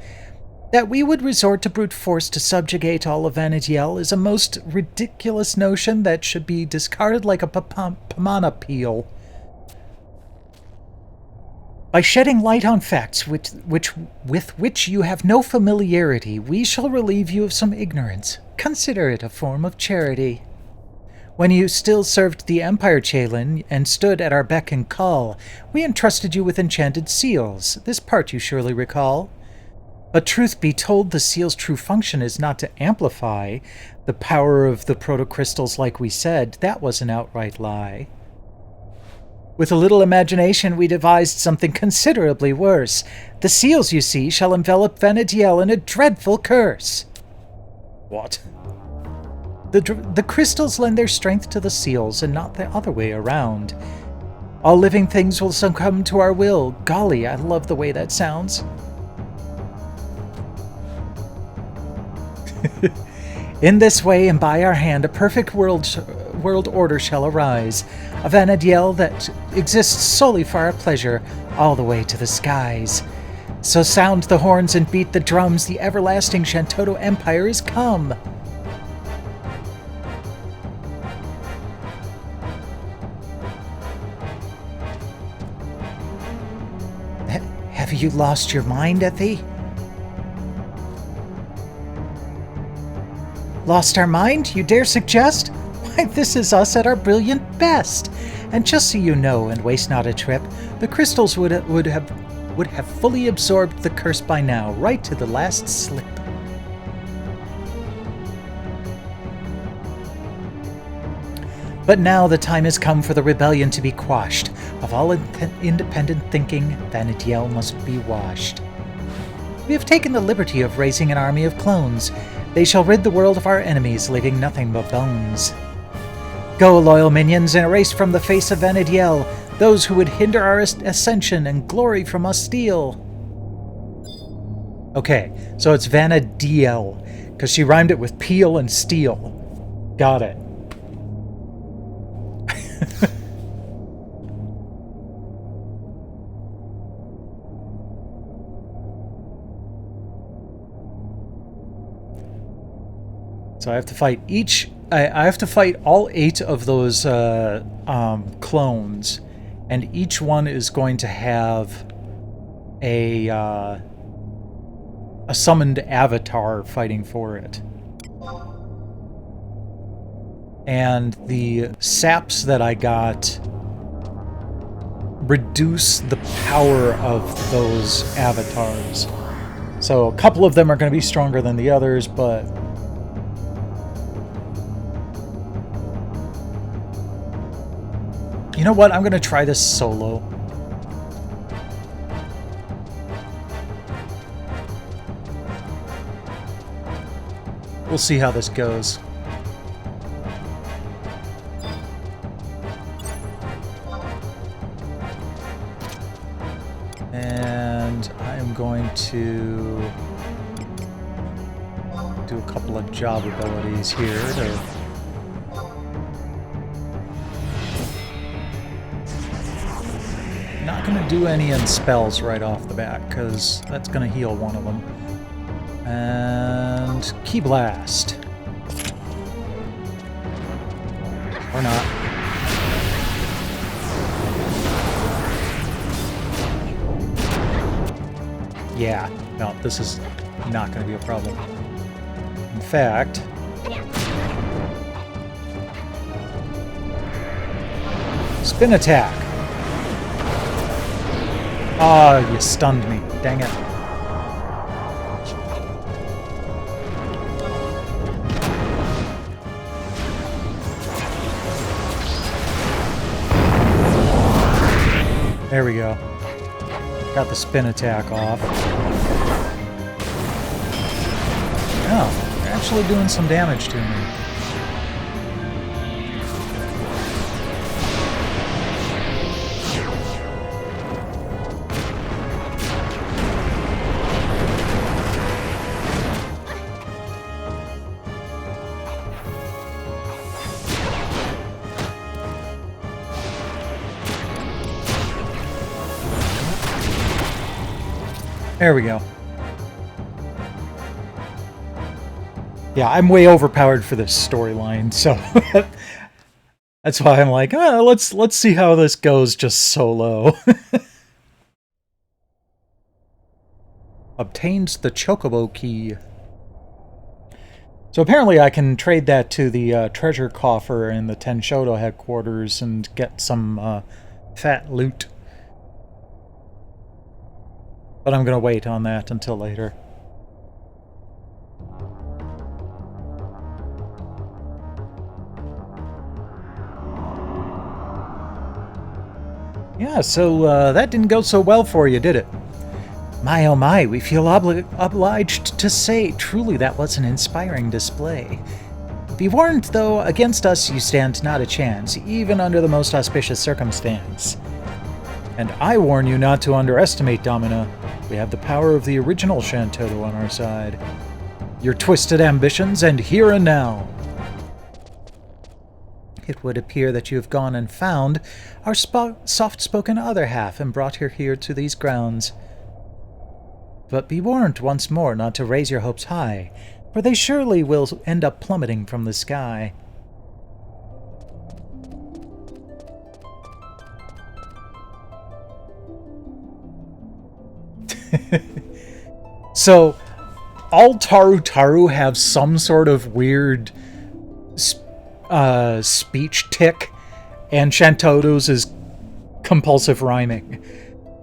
That we would resort to brute force to subjugate all of Vanadiel is a most ridiculous notion that should be discarded like a pomona peel. By shedding light on facts with which you have no familiarity, we shall relieve you of some ignorance. Consider it a form of charity. When you still served the Empire, Chalen, and stood at our beck and call, we entrusted you with enchanted seals. This part you surely recall. But truth be told, the seal's true function is not to amplify the power of the proto-crystals like we said. That was an outright lie. With a little imagination, we devised something considerably worse. The seals, you see, shall envelop Vanadiel in a dreadful curse. What? The crystals lend their strength to the seals, and not the other way around. All living things will succumb to our will. Golly, I love the way that sounds. In this way, and by our hand, a perfect world order shall arise. A Vanadiel that exists solely for our pleasure, all the way to the skies. So sound the horns and beat the drums, the everlasting Shantotto Empire is come. Have you lost your mind, Effie? Lost our mind, you dare suggest? Why, this is us at our brilliant best! And just so you know, and waste not a trip, the crystals would have fully absorbed the curse by now, right to the last slip. But now the time has come for the rebellion to be quashed. Of all independent thinking, Vanadiel must be washed. We have taken the liberty of raising an army of clones. They shall rid the world of our enemies, leaving nothing but bones. Go, loyal minions, and erase from the face of Vanadiel those who would hinder our ascension and glory from us steal. Okay, so it's Vanadiel, because she rhymed it with peel and steel. Got it. So I have to fight I have to fight all 8 of those clones, and each one is going to have a summoned avatar fighting for it. And the saps that I got reduce the power of those avatars. So a couple of them are going to be stronger than the others, but you know what? I'm going to try this solo. We'll see how this goes. And I am going to do a couple of job abilities here to not going to do any in spells right off the bat, because that's going to heal one of them. And Key Blast. Or not. Yeah, no, this is not going to be a problem. In fact, spin attack. Oh, you stunned me. Dang it. There we go. Got the spin attack off. Oh, they're actually doing some damage to me. There we go. Yeah, I'm way overpowered for this storyline, so that's why I'm like, let's see how this goes just solo. Obtained the Chocobo Key. So apparently I can trade that to the treasure coffer in the Shantotto headquarters and get some fat loot. But I'm going to wait on that until later. Yeah, so that didn't go so well for you, did it? My oh my, we feel obliged to say, truly that was an inspiring display. Be warned, though, against us you stand not a chance, even under the most auspicious circumstance. And I warn you not to underestimate Domina. We have the power of the original Shantotto on our side. Your twisted ambitions end here and now. It would appear that you have gone and found our soft-spoken other half and brought her here to these grounds. But be warned once more not to raise your hopes high, for they surely will end up plummeting from the sky. So, all Taru have some sort of weird speech tick, and Shantotto's is compulsive rhyming.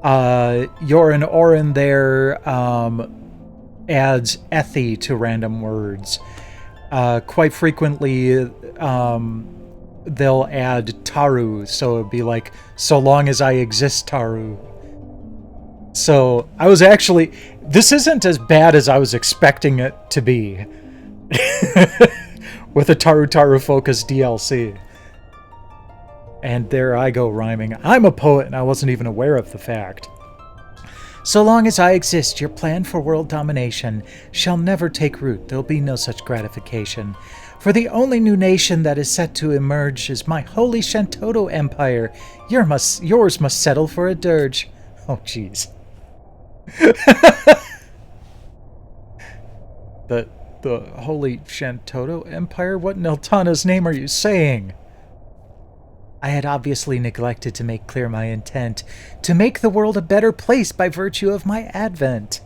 Yorin Orin there adds ethy to random words. Quite frequently, they'll add taru, so it'd be like, so long as I exist, taru. So I was actually, this isn't as bad as I was expecting it to be with a taru focused DLC. And there I go rhyming. I'm a poet and I wasn't even aware of the fact. So long as I exist, your plan for world domination shall never take root. There'll be no such gratification. For the only new nation that is set to emerge is my holy Shantotto Empire. Yours must settle for a dirge. Oh, jeez. The holy Shantotto Empire? What in Eltana's name are you saying? I had obviously neglected to make clear my intent, to make the world a better place by virtue of my advent.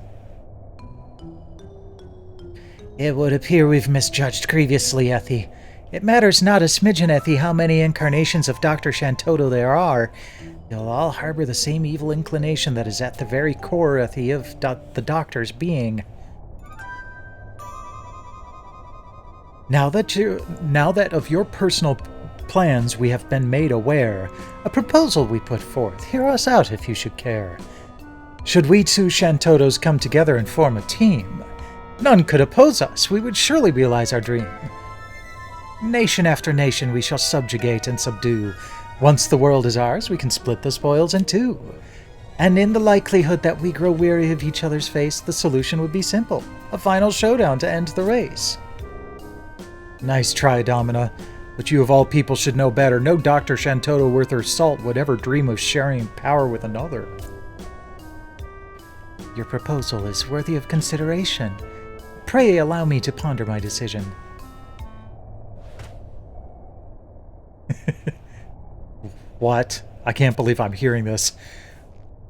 It would appear we've misjudged grievously, Ethy. It matters not a smidgen, Ethy, how many incarnations of Dr. Shantotto there are. They'll all harbor the same evil inclination that is at the very core, Ethy, of the Doctor's being. Now that of your personal plans we have been made aware, a proposal we put forth. Hear us out if you should care. Should we two Shantottos come together and form a team, none could oppose us. We would surely realize our dream. Nation after nation we shall subjugate and subdue. Once the world is ours, we can split the spoils in two. And in the likelihood that we grow weary of each other's face, the solution would be simple. A final showdown to end the race. Nice try, Domina. But you of all people should know better. No Dr. Shantotto worth her salt would ever dream of sharing power with another. Your proposal is worthy of consideration. Pray allow me to ponder my decision. What? I can't believe I'm hearing this.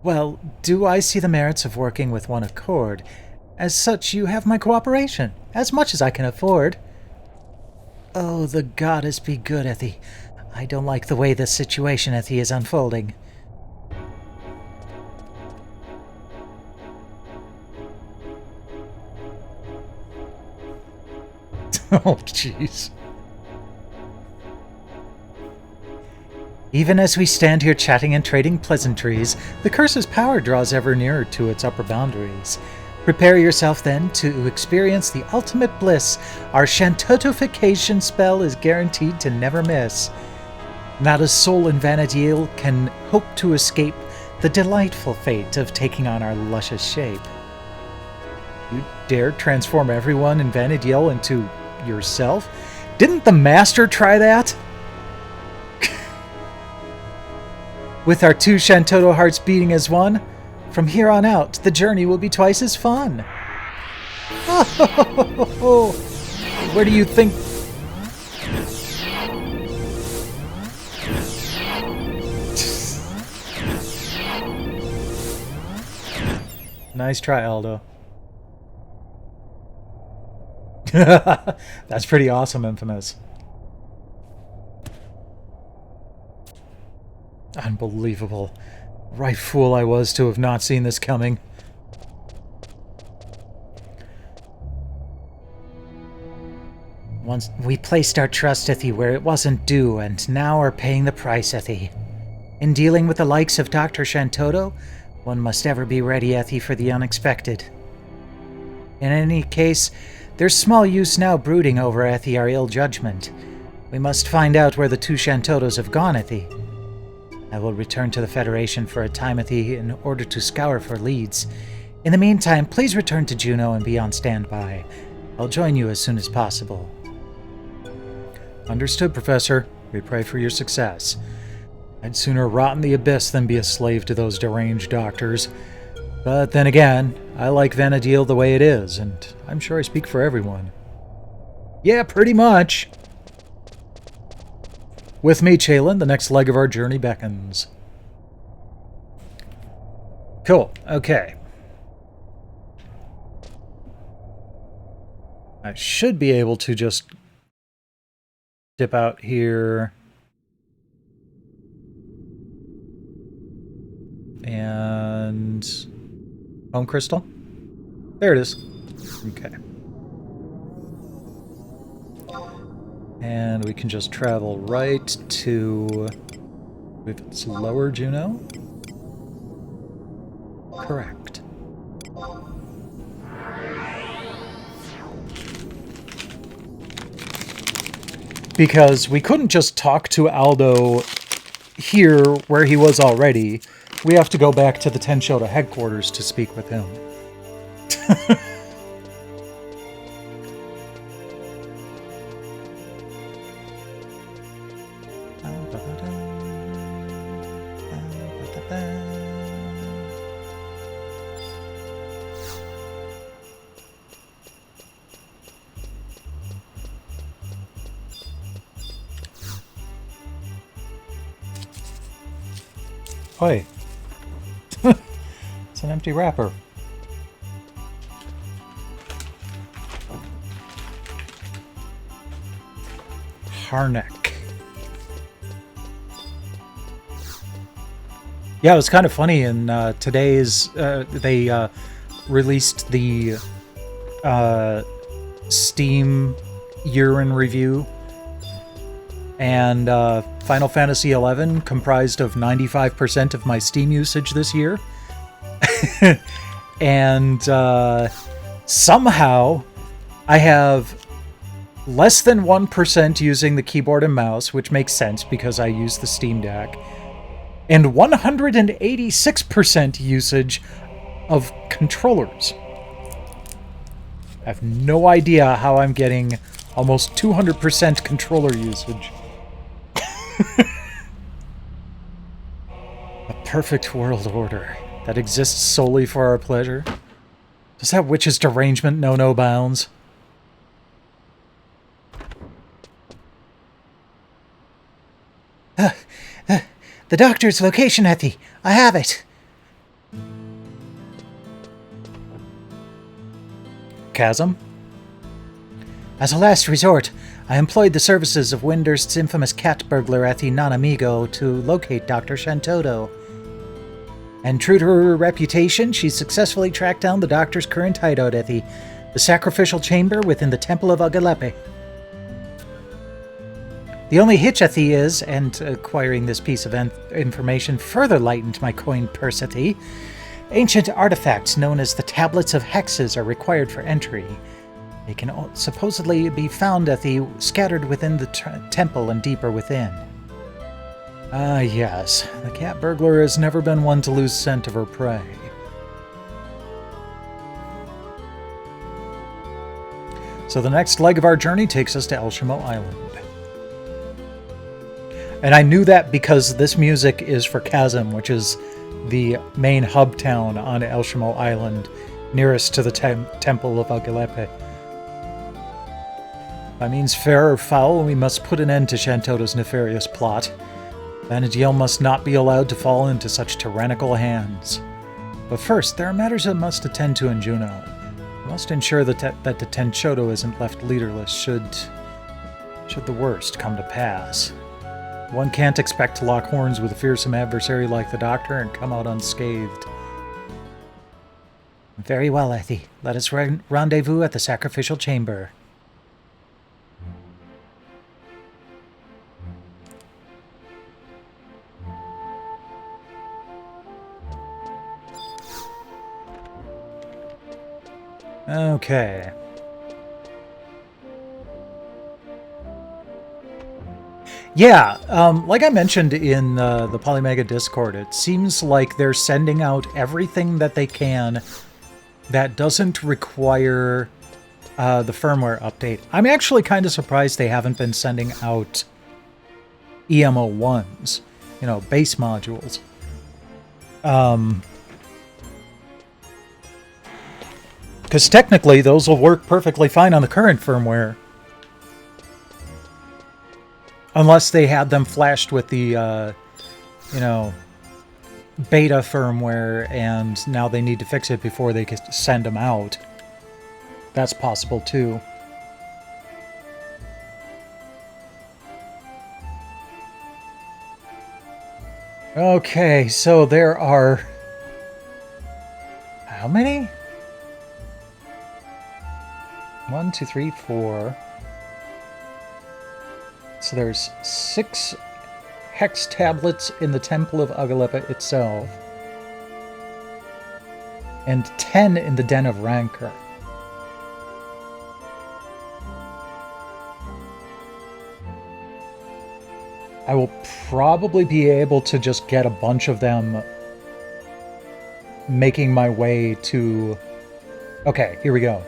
Well, do I see the merits of working with one accord? As such, you have my cooperation, as much as I can afford. Oh, the goddess be good, Ethy. I don't like the way this situation, Ethy, is unfolding. Oh, jeez. Even as we stand here chatting and trading pleasantries, the curse's power draws ever nearer to its upper boundaries. Prepare yourself, then, to experience the ultimate bliss our Shantottification spell is guaranteed to never miss. Not a soul in Vana'diel can hope to escape the delightful fate of taking on our luscious shape. You dare transform everyone in Vana'diel into yourself? Didn't the Master try that? With our two Shantotto hearts beating as one, from here on out, the journey will be twice as fun. Where do you think... Nice try, Aldo. That's pretty awesome, Infamous. Unbelievable. Right fool I was to have not seen this coming. Once we placed our trust, Ethy, where it wasn't due, and now are paying the price, Ethy. In dealing with the likes of Dr. Shantotto, one must ever be ready, Ethy, for the unexpected. In any case, there's small use now brooding over, Ethy, our ill judgment. We must find out where the two Shantottos have gone, Ethy. I will return to the Federation for a time, Ethy, in order to scour for leads. In the meantime, please return to Juno and be on standby. I'll join you as soon as possible. Understood, Professor. We pray for your success. I'd sooner rot in the abyss than be a slave to those deranged doctors. But then again, I like Vana'diel the way it is, and I'm sure I speak for everyone. Yeah, pretty much. With me, Chaylan, the next leg of our journey beckons. Cool, okay. I should be able to just dip out here. And home crystal. There it is. Okay. And we can just travel right to, if it's Lower Juno. Correct. Because we couldn't just talk to Aldo here where he was already. We have to go back to the Shantotto headquarters to speak with him. Oi. It's an empty wrapper. Harnack. Yeah, it was kind of funny. In today's, they released the Steam year in review, and Final Fantasy XI comprised of 95% of my Steam usage this year. And somehow I have less than 1% using the keyboard and mouse, which makes sense because I use the Steam Deck, and 186% usage of controllers. I have no idea how I'm getting almost 200% controller usage. A perfect world order that exists solely for our pleasure. Does that witch's derangement know no bounds? The doctor's location, Ethy. I have it. Chasm? As a last resort, I employed the services of Windurst's infamous cat burglar Ethy Non-Amigo to locate Dr. Shantotto. And true to her reputation, she successfully tracked down the doctor's current hideout, Ethy, the sacrificial chamber within the Temple of Agalepe. The only hitch, Ethy, is, and acquiring this piece of information further lightened my coin purse, Ethy, ancient artifacts known as the Tablets of Hexes are required for entry. They can supposedly be found, Ethy, scattered within the temple and deeper within. Ah, yes. The cat burglar has never been one to lose scent of her prey. So the next leg of our journey takes us to Elshimo Island. And I knew that because this music is for Chasm, which is the main hub town on Elshimo Island, nearest to the Temple of Agalepe. By means fair or foul, we must put an end to Shantotto's nefarious plot. Vanadiel must not be allowed to fall into such tyrannical hands. But first, there are matters I must attend to in Juno. I must ensure that the Shantotto isn't left leaderless should the worst come to pass. One can't expect to lock horns with a fearsome adversary like the Doctor and come out unscathed. Very well, Ethy. Let us rendezvous at the sacrificial chamber. Okay. Yeah, like I mentioned in the Polymega Discord, it seems like they're sending out everything that they can that doesn't require the firmware update. I'm actually kind of surprised they haven't been sending out EMO1s, you know, base modules. Because technically those will work perfectly fine on the current firmware. Unless they had them flashed with the, you know, beta firmware, and now they need to fix it before they can send them out. That's possible, too. Okay, so there are... How many? 1, 2, 3, 4. So there's 6 hex tablets in the Temple of Agalepa itself. And 10 in the Den of Rancor. I will probably be able to just get a bunch of them making my way to... Okay, here we go.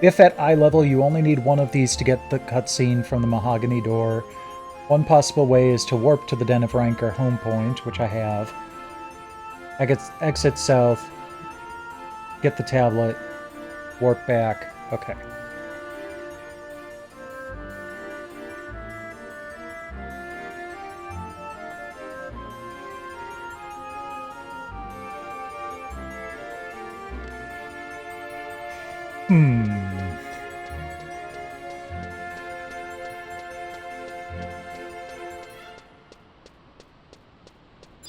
If at eye level, you only need one of these to get the cutscene from the mahogany door. One possible way is to warp to the Den of Rancor home point, which I have. Exit south, get the tablet, warp back. Okay.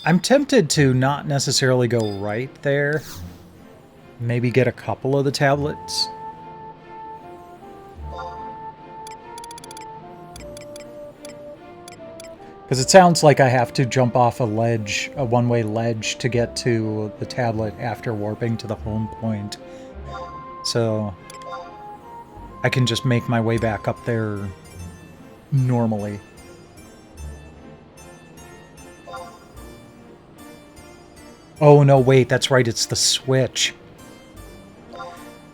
I'm tempted to not necessarily go right there. Maybe get a couple of the tablets. Because it sounds like I have to jump off a ledge, a one-way ledge, to get to the tablet after warping to the home point. So I can just make my way back up there normally. Oh, no, wait, that's right, it's the switch.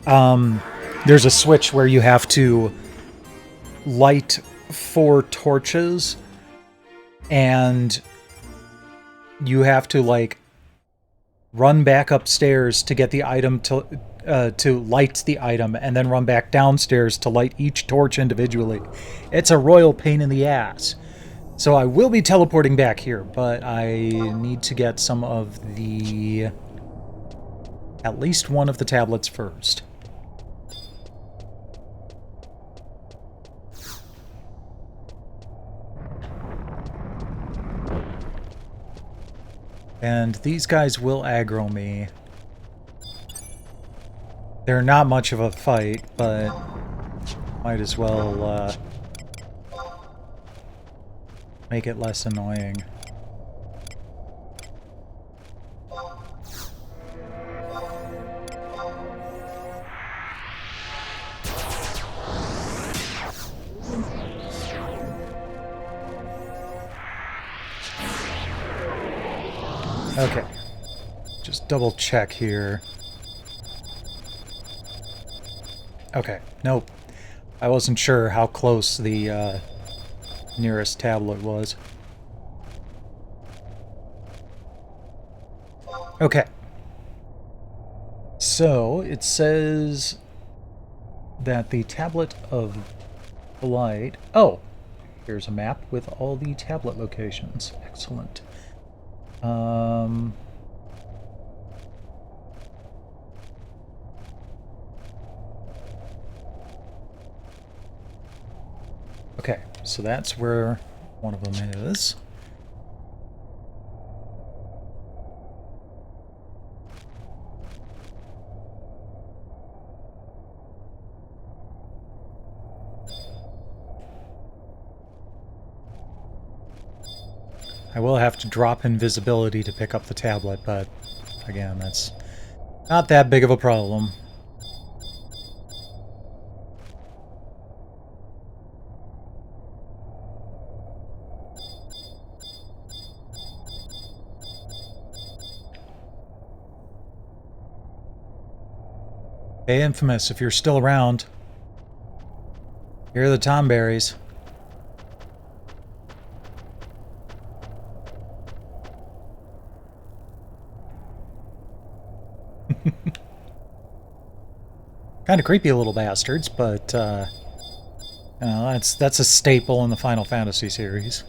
There's a switch where you have to light 4 torches, and you have to, like, run back upstairs to get the item to light the item, and then run back downstairs to light each torch individually. It's a royal pain in the ass. So I will be teleporting back here, but I need to get some of the... at least one of the tablets first. And these guys will aggro me. They're not much of a fight, but might as well make it less annoying. Okay, just double check here. Okay, nope. I wasn't sure how close the nearest tablet was. Okay. So, it says that the Tablet of Light... Oh! Here's a map with all the tablet locations. Excellent. Okay, so that's where one of them is. I will have to drop invisibility to pick up the tablet, but again, that's not that big of a problem. Hey, Infamous, if you're still around, here are the Tomberries. Kind of creepy little bastards, but you know, that's a staple in the Final Fantasy series.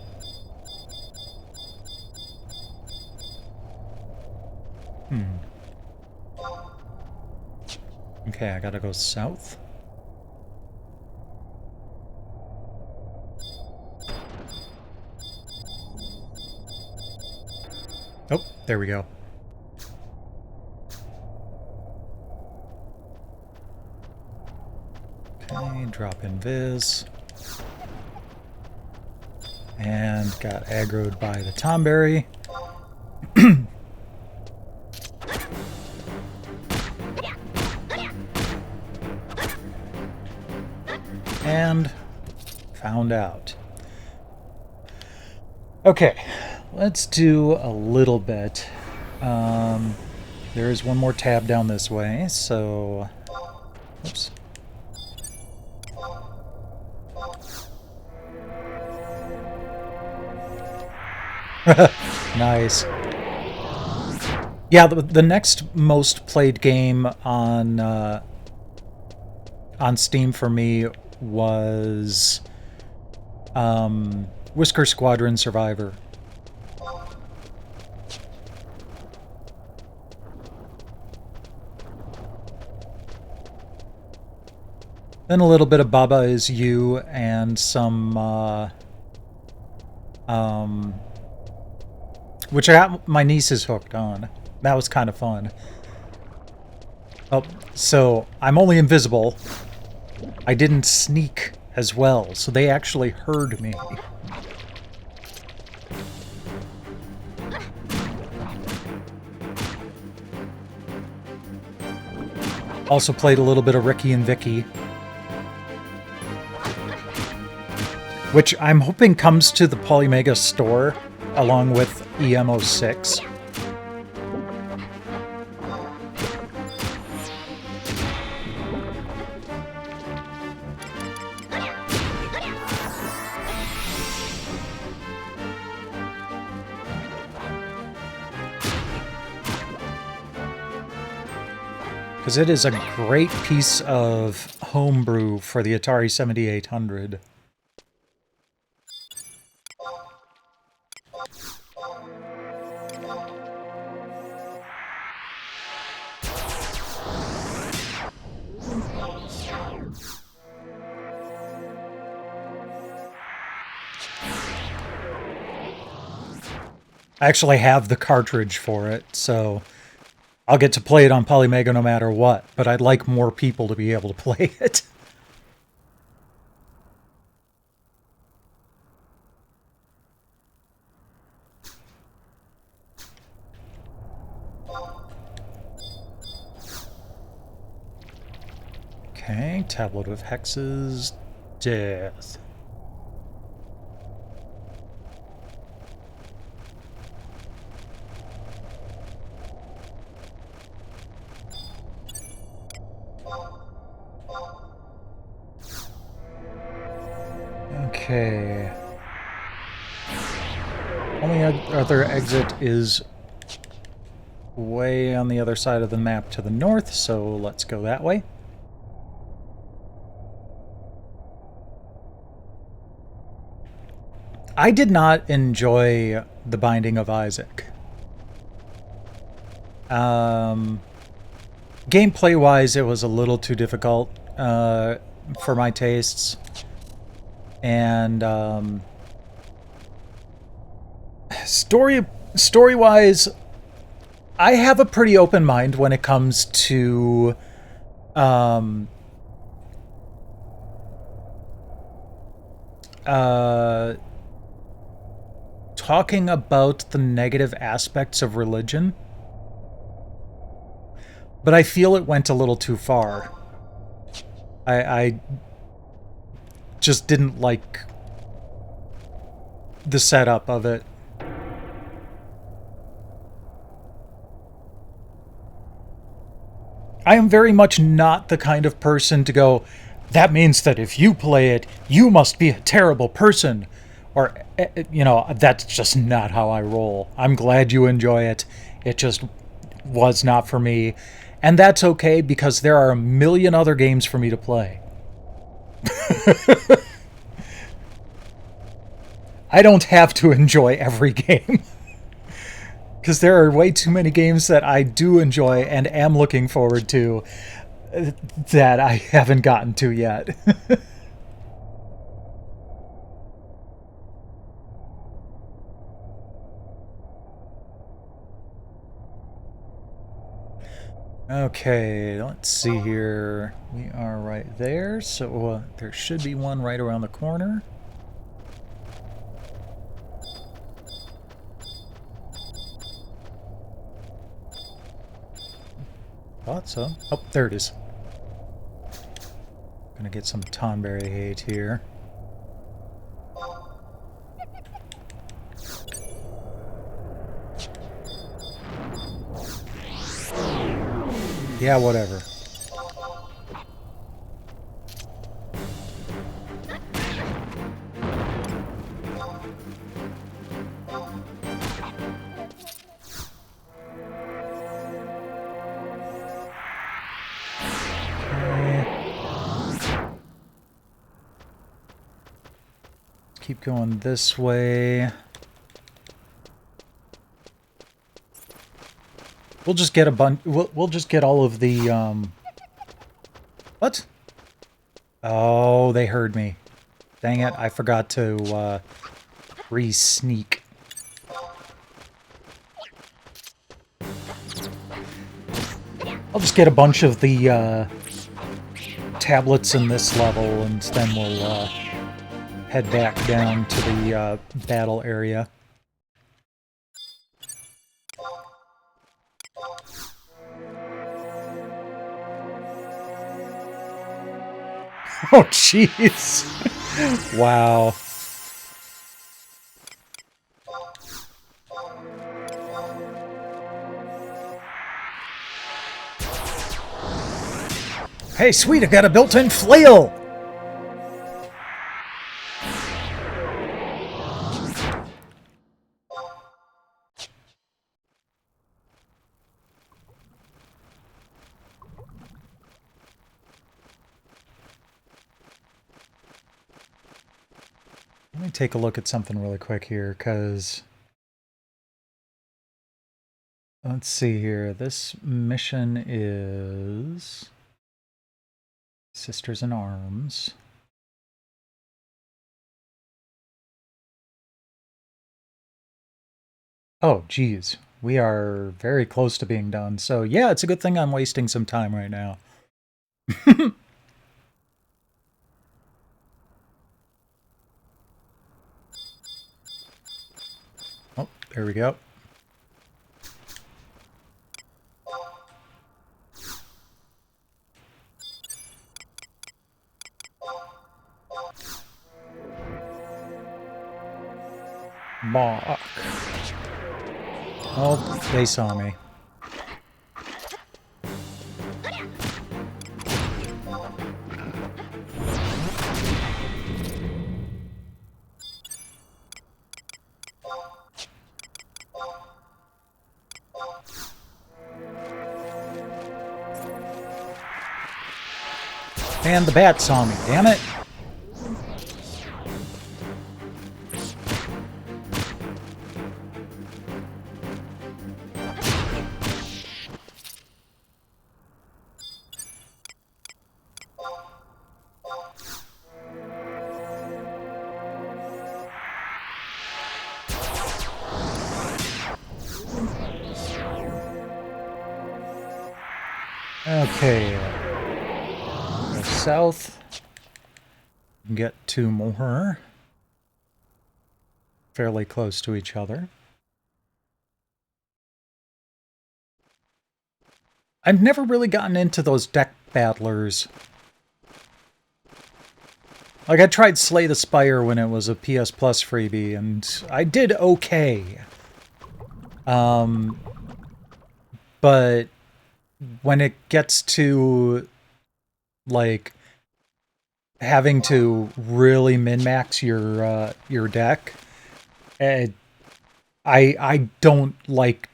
Okay, I gotta go south. Oh, there we go. Okay, drop in Viz. And got aggroed by the Tomberry. And found out. Okay, let's do a little bit. There is one more tab down this way, so... Oops. Nice. Yeah, the next most played game on Steam for me was Whisker Squadron Survivor. Then a little bit of Baba Is You and some which I got my nieces hooked on. That was kind of fun. Oh, so I'm only invisible. I didn't sneak as well, so they actually heard me. Also played a little bit of Ricky and Vicky, which I'm hoping comes to the Polymega store along with EMO6. Because it is a great piece of homebrew for the Atari 7800. I actually have the cartridge for it, so I'll get to play it on Polymega no matter what, but I'd like more people to be able to play it. Okay, Tablet of Hexes, Death. Okay. Only other exit is way on the other side of the map to the north, so let's go that way. I did not enjoy The Binding of Isaac. Gameplay-wise, it was a little too difficult for my tastes. And story-wise, I have a pretty open mind when it comes to talking about the negative aspects of religion. But I feel it went a little too far. I just didn't like the setup of it. I am very much not the kind of person to go, that means that if you play it, you must be a terrible person. Or, you know, that's just not how I roll. I'm glad you enjoy it. It just was not for me. And that's okay, because there are a million other games for me to play. I don't have to enjoy every game. Because there are way too many games that I do enjoy and am looking forward to that I haven't gotten to yet. Okay, let's see here. We are right there, so there should be one right around the corner. Thought so. Oh, there it is. Gonna get some Tonberry hate here. Yeah, whatever. Keep going this way. We'll just get a bunch. We'll just get all of the. What? Oh, they heard me. Dang it! I forgot to re-sneak. I'll just get a bunch of the tablets in this level, and then we'll head back down to the battle area. Oh, jeez. Wow. Hey, sweet, I got a built-in flail! Let me take a look at something really quick here, because... Let's see here. This mission is... Sisters in Arms. Oh, geez. We are very close to being done. So, yeah, it's a good thing I'm wasting some time right now. Oh, there we go. Mark. Oh, they saw me. And the bat saw me, damn it! Okay, go south, get two more, fairly close to each other. I've never really gotten into those deck battlers. Like, I tried Slay the Spire when it was a PS Plus freebie, and I did okay. But when it gets to, like, having to really min-max your deck, I don't like...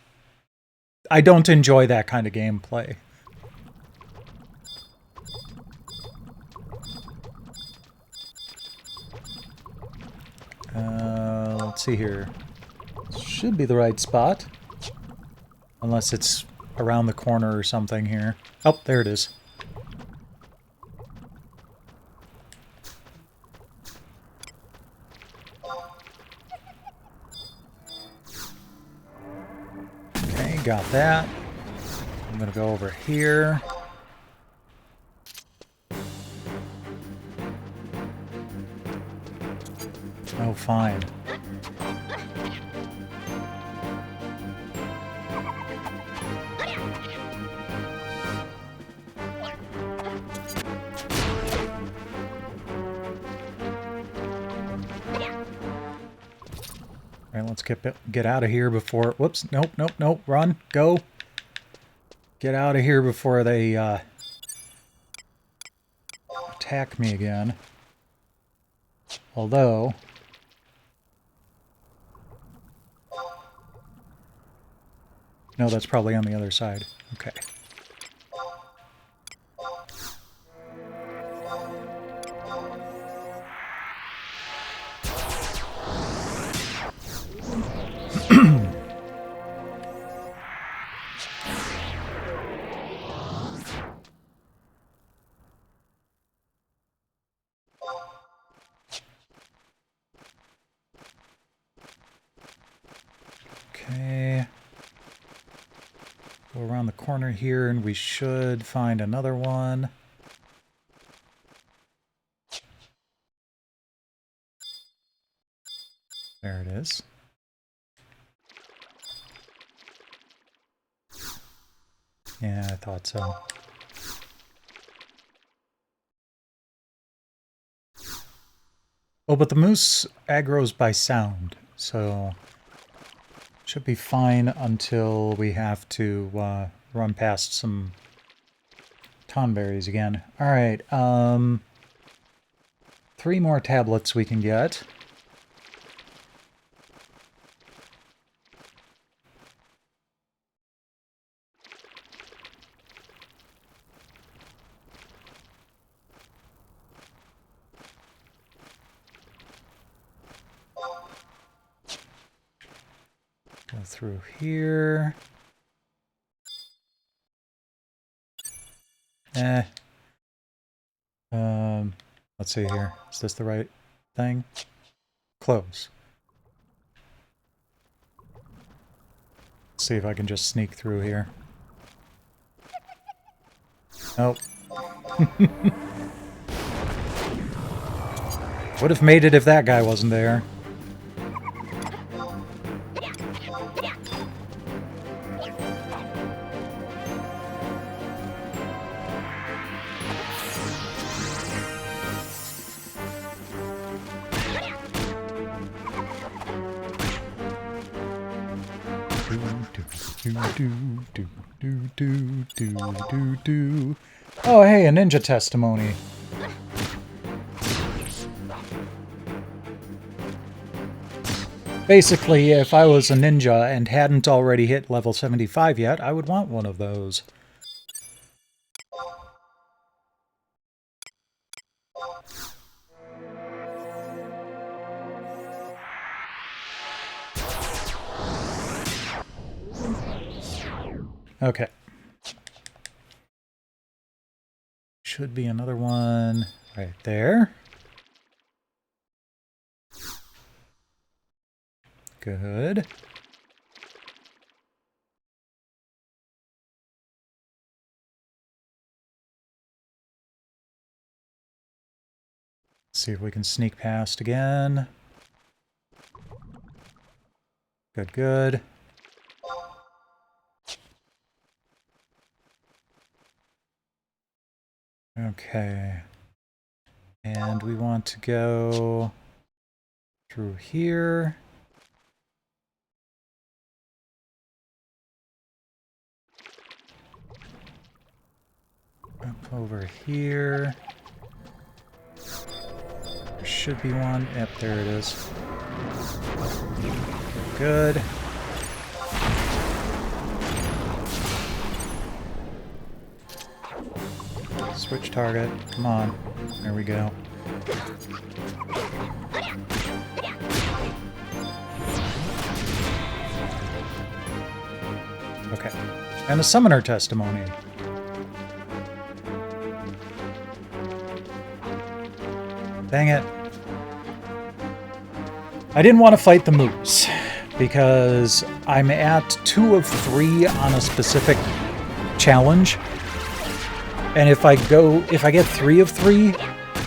I don't enjoy that kind of gameplay. Let's see here. Should be the right spot. Unless it's around the corner or something here. Oh, there it is. Okay, got that. I'm gonna go over here. Oh, fine. Alright, let's get out of here before... Whoops, nope, nope, nope, run, go. Get out of here before they attack me again. Although... No, that's probably on the other side. Okay. Okay. Go around the corner here and we should find another one. There it is. Yeah, I thought so. Oh, but the moose aggroes by sound, so should be fine until we have to run past some tonberries again. Alright, 3 more tablets we can get. Go through here. Let's see here. Is this the right thing? Close. Let's see if I can just sneak through here. Nope. Would have made it if that guy wasn't there. Oh, hey, a ninja testimony. Basically, if I was a ninja and hadn't already hit level 75 yet, I would want one of those. Okay. Should be another one right there. Good. See if we can sneak past again. Good, good. Okay. And we want to go through here. Up over here. There should be one. Yep, there it is. Good. Switch target. Come on. There we go. Okay. And a summoner testimony. Dang it. I didn't want to fight the moose because I'm at 2 of 3 on a specific challenge. And if I get 3 of 3,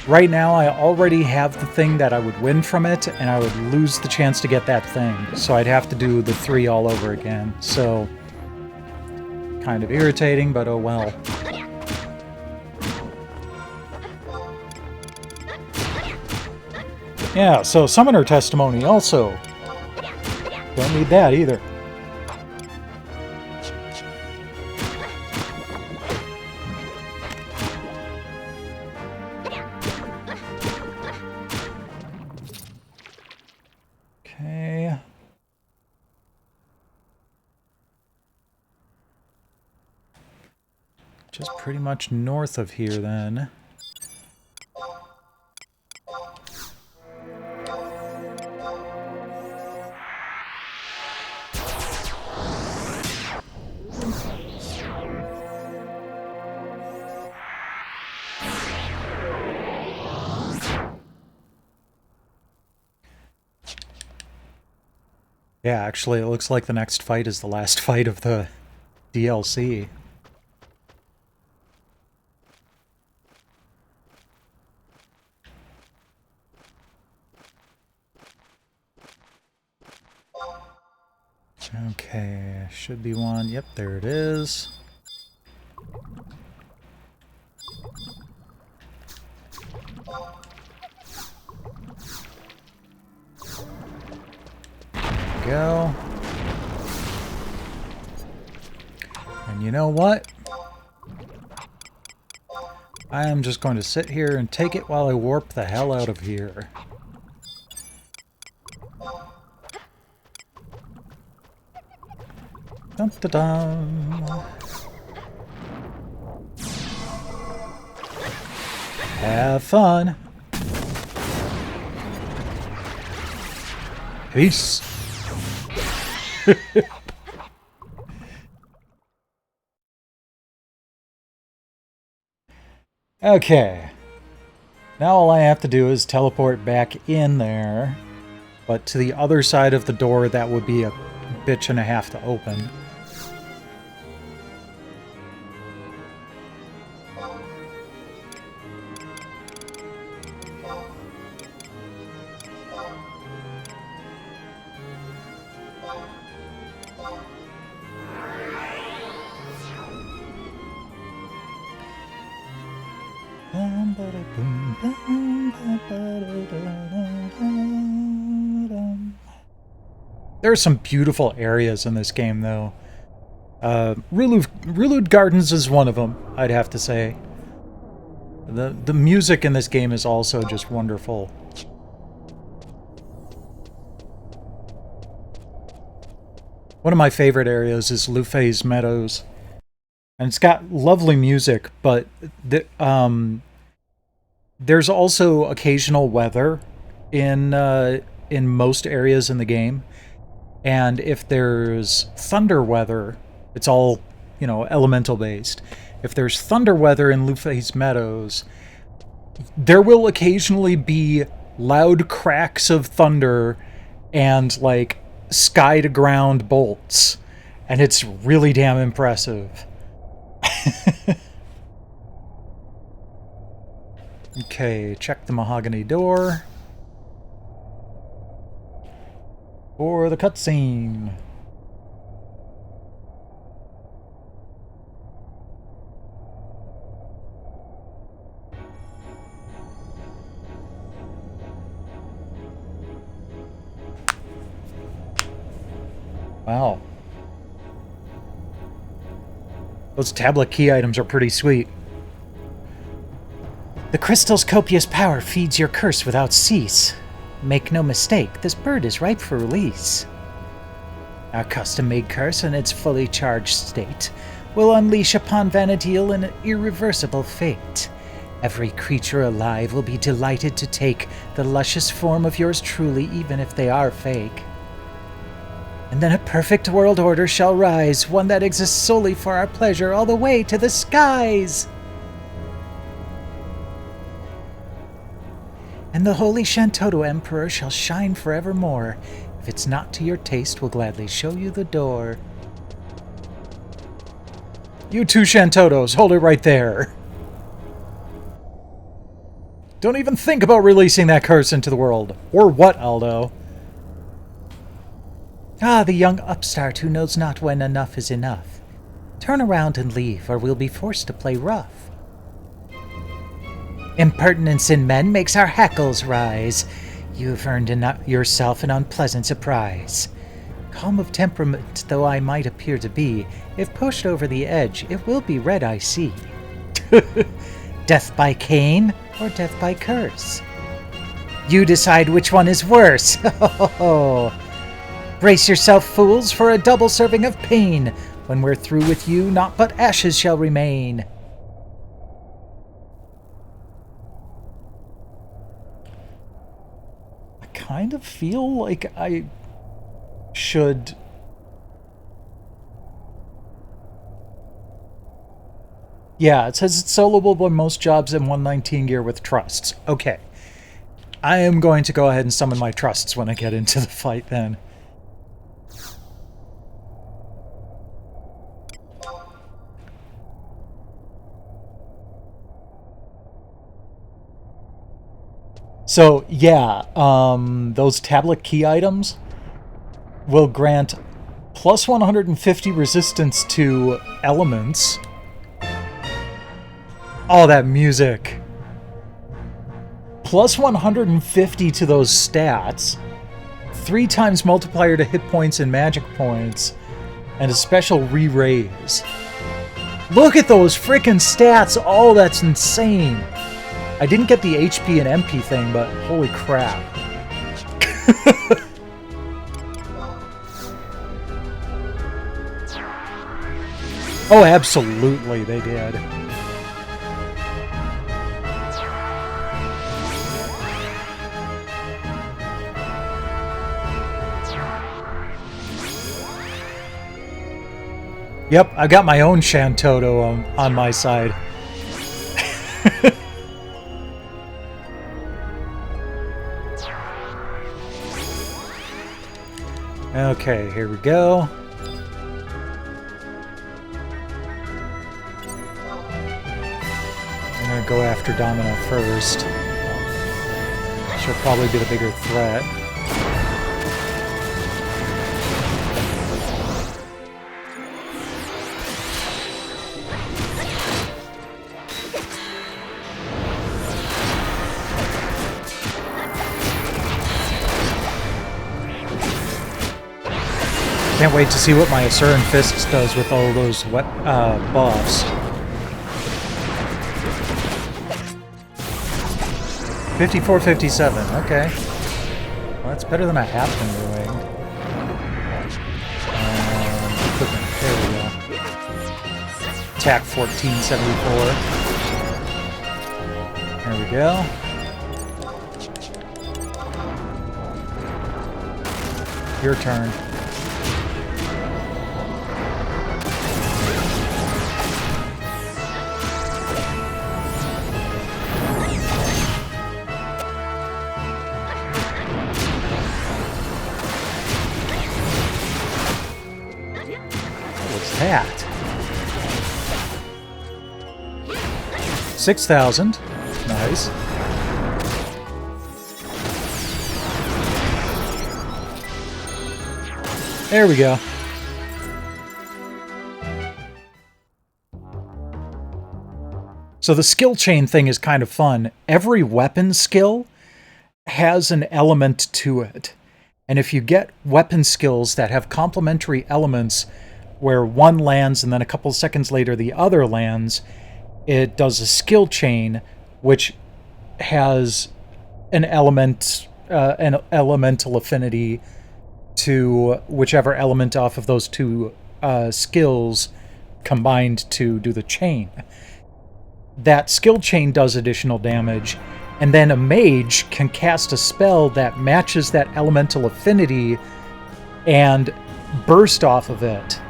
right now I already have the thing that I would win from it, and I would lose the chance to get that thing. So I'd have to do the 3 all over again. So, kind of irritating, but oh well. Yeah, so Summoner Testimony also. Don't need that either. Okay. Just pretty much north of here then. Yeah, actually, it looks like the next fight is the last fight of the DLC. Okay, should be one. Yep, there it is. Go. And you know what? I am just going to sit here and take it while I warp the hell out of here. Dun dun dun. Have fun. Peace. Okay. Now all I have to do is teleport back in there, but to the other side of the door that would be a bitch and a half to open. There are some beautiful areas in this game, though. Rulud Gardens is one of them, I'd have to say. The music in this game is also just wonderful. One of my favorite areas is Lufay's Meadows. And it's got lovely music, but there's also occasional weather in most areas in the game. And if there's thunder weather, it's all, you know, elemental based. If there's thunder weather in Lufay's Meadows, there will occasionally be loud cracks of thunder and like sky to ground bolts. And it's really damn impressive. Okay, check the mahogany door for the cutscene. Wow. Those tablet key items are pretty sweet. The crystal's copious power feeds your curse without cease. Make no mistake, this bird is ripe for release. Our custom-made curse in its fully charged state will unleash upon Vanadil an irreversible fate. Every creature alive will be delighted to take the luscious form of yours truly, even if they are fake. And then a perfect world order shall rise, one that exists solely for our pleasure all the way to the skies! And the holy Shantotto Emperor shall shine forevermore. If it's not to your taste, we'll gladly show you the door. You two Shantottos, hold it right there. Don't even think about releasing that curse into the world. Or what, Aldo? Ah, the young upstart who knows not when enough is enough. Turn around and leave, or we'll be forced to play rough. Impertinence in men makes our hackles rise. You've earned yourself an unpleasant surprise. Calm of temperament though I might appear to be, if pushed over the edge, it will be red I see. Death by cane or death by curse? You decide which one is worse. Brace yourself, fools, for a double serving of pain. When we're through with you, naught but ashes shall remain. I kind of feel like I should... Yeah, it says it's soloable by most jobs in 119 gear with trusts. Okay. I am going to go ahead and summon my trusts when I get into the fight then. So, yeah, those tablet key items will grant plus 150 resistance to elements. Oh, that music. Plus 150 to those stats. 3 times multiplier to hit points and magic points. And a special re-raise. Look at those frickin' stats. Oh, that's insane. I didn't get the HP and MP thing, but holy crap. Oh, absolutely, they did. Yep, I got my own Shantotto on my side. Okay, here we go. I'm gonna go after Domino first. She'll probably be the bigger threat. Can't wait to see what my Asuran Fists does with all those buffs. 54-57, okay. Well, that's better than I have been doing. Equipment, there we go. Attack 1474. There we go. Your turn. That 6,000. Nice. There we go. So the skill chain thing is kind of fun. Every weapon skill has an element to it. And if you get weapon skills that have complementary elements where one lands and then a couple seconds later the other lands, it does a skill chain which has an element, an elemental affinity to whichever element off of those two skills combined to do the chain. That skill chain does additional damage, and then a mage can cast a spell that matches that elemental affinity and burst off of it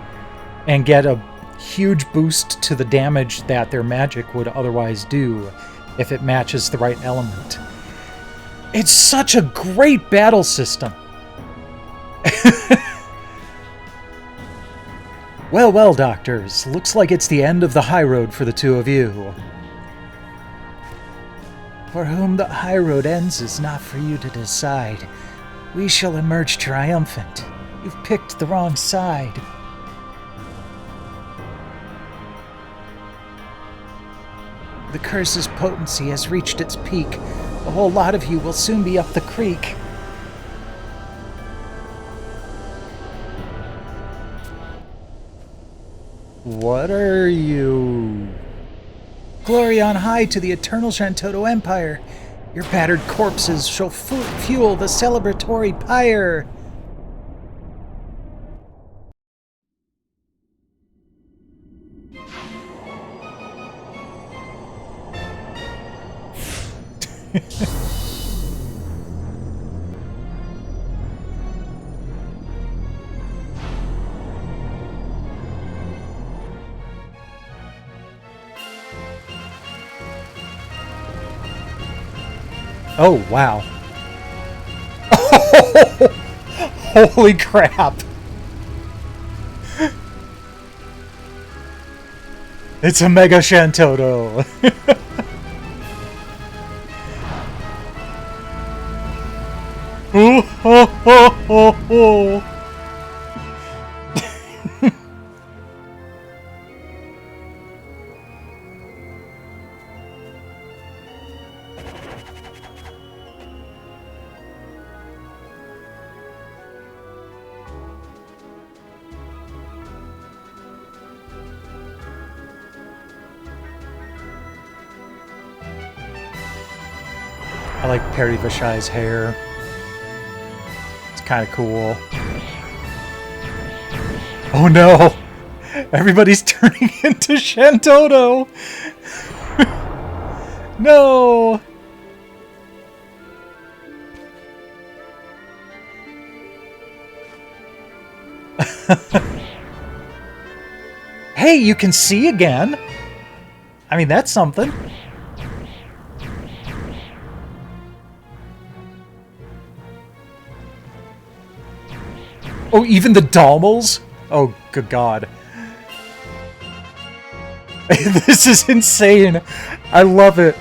and get a huge boost to the damage that their magic would otherwise do if it matches the right element. It's such a great battle system. Well, well, doctors. Looks like it's the end of the high road for the two of you. For whom the high road ends is not for you to decide. We shall emerge triumphant. You've picked the wrong side. The curse's potency has reached its peak. A whole lot of you will soon be up the creek. What are you? Glory on high to the eternal Shantotto Empire. Your battered corpses shall fuel the celebratory pyre. Oh, wow. Holy crap. It's a Mega Shantotto. I like Perry Vashai's hair. It's kind of cool. Oh no! Everybody's turning into Shantotto! No! Hey, you can see again! I mean, that's something. Oh, even the Dalmals? Oh, good God. This is insane. I love it.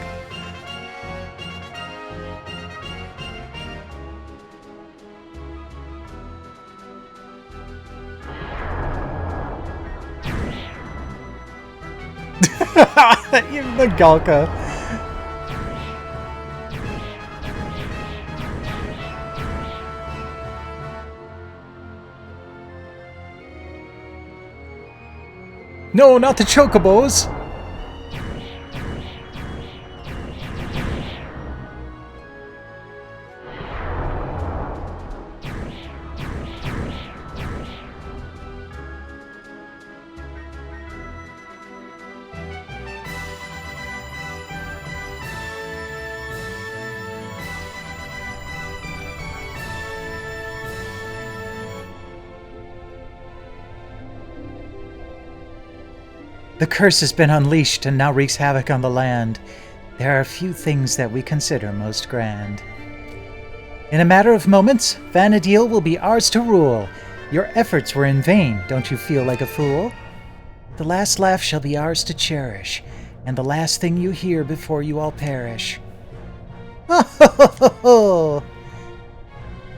Even the Galka. No, not the Chocobos! The curse has been unleashed and now wreaks havoc on the land. There are few things that we consider most grand. In a matter of moments, Vana'diel will be ours to rule. Your efforts were in vain, don't you feel like a fool? The last laugh shall be ours to cherish, and the last thing you hear before you all perish. Ho ho ho ho ho!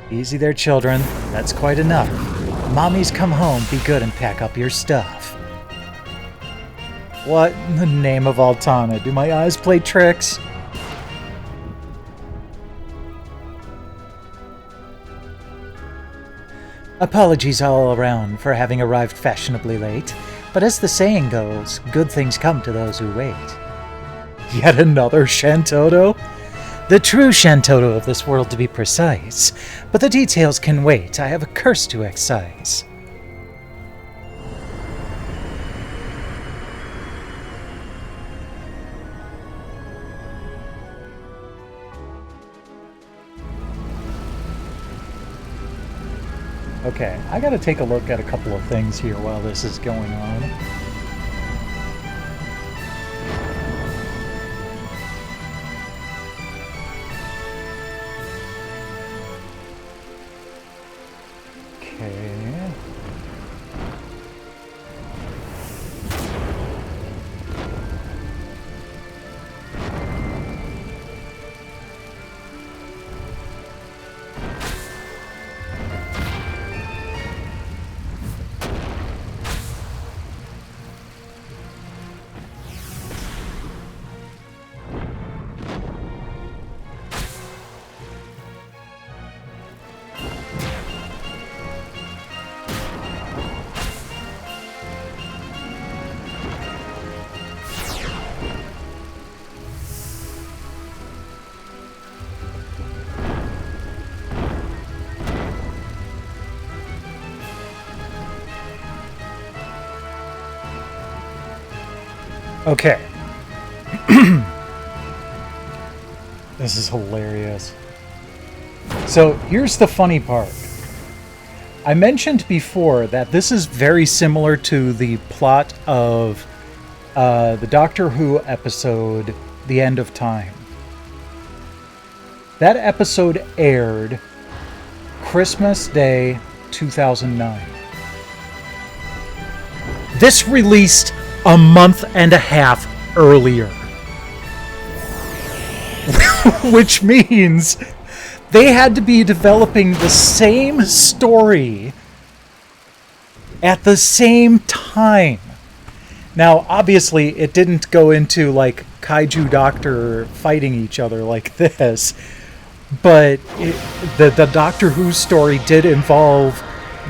Easy there, children. That's quite enough. Mommy's come home, be good and pack up your stuff. What in the name of Altana? Do my eyes play tricks? Apologies all around for having arrived fashionably late, but as the saying goes, good things come to those who wait. Yet another Shantotto? The true Shantotto of this world, to be precise, but the details can wait. I have a curse to excise. Okay, I gotta take a look at a couple of things here while this is going on. Okay. Okay. This is hilarious. So here's the funny part. I mentioned before that this is very similar to the plot of the Doctor Who episode, The End of Time. That episode aired Christmas Day 2009. This released a month and a half earlier. Which means they had to be developing the same story at the same time. Now, obviously, it didn't go into, like, Kaiju Doctor fighting each other like this, but the Doctor Who story did involve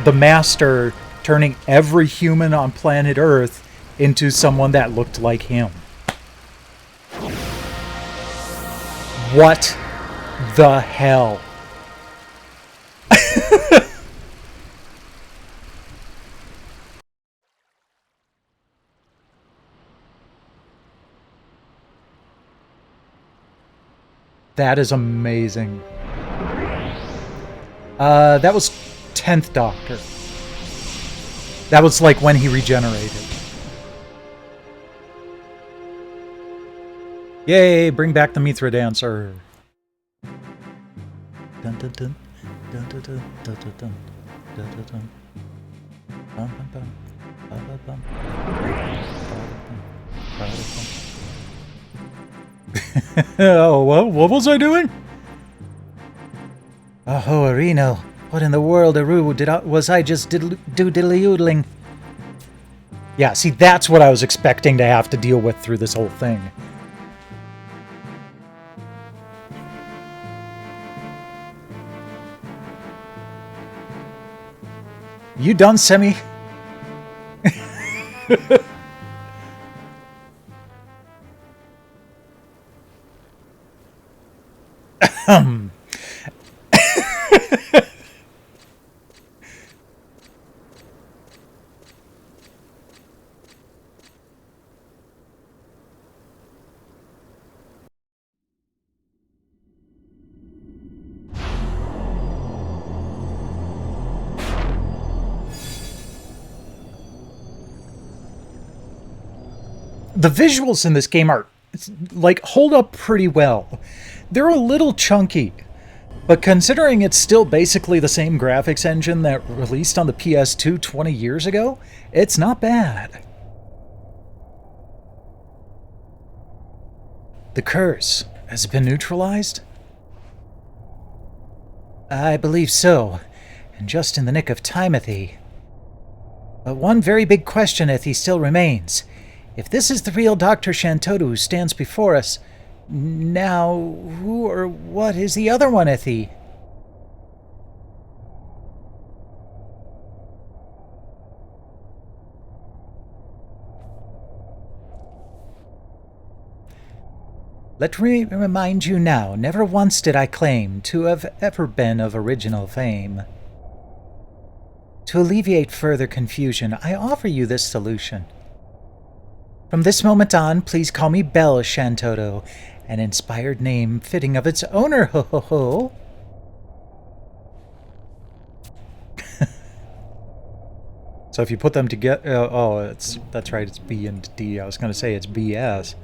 the Master turning every human on planet Earth into someone that looked like him. What the hell? That is amazing. That was 10th Doctor. That was like when he regenerated. Yay, bring back the Mithra Dancer. Dun, dun, dun, dun, dun, dun, dun, dun, dun, dun, dun. Bum, bum, bum, bum, bum, bum. Oh, what was I doing? Oh, Arino, what in the world, Aru, was I just doodly-oodling? Yeah, see, that's what I was expecting to have to deal with through this whole thing. You done, Semi? The visuals in this game are, like, hold up pretty well. They're a little chunky, but considering it's still basically the same graphics engine that released on the PS2 20 years ago, it's not bad. The curse, has it been neutralized? I believe so, and just in the nick of time, Ethy. But one very big question, Ethy, still remains. If this is the real Dr. Shantotto who stands before us, now who or what is the other one, Ethy? Let me remind you now, never once did I claim to have ever been of original fame. To alleviate further confusion, I offer you this solution. From this moment on, please call me Belle Shantotto, an inspired name fitting of its owner, ho ho ho. So if you put them together, that's right, it's B and D. I was going to say it's BS.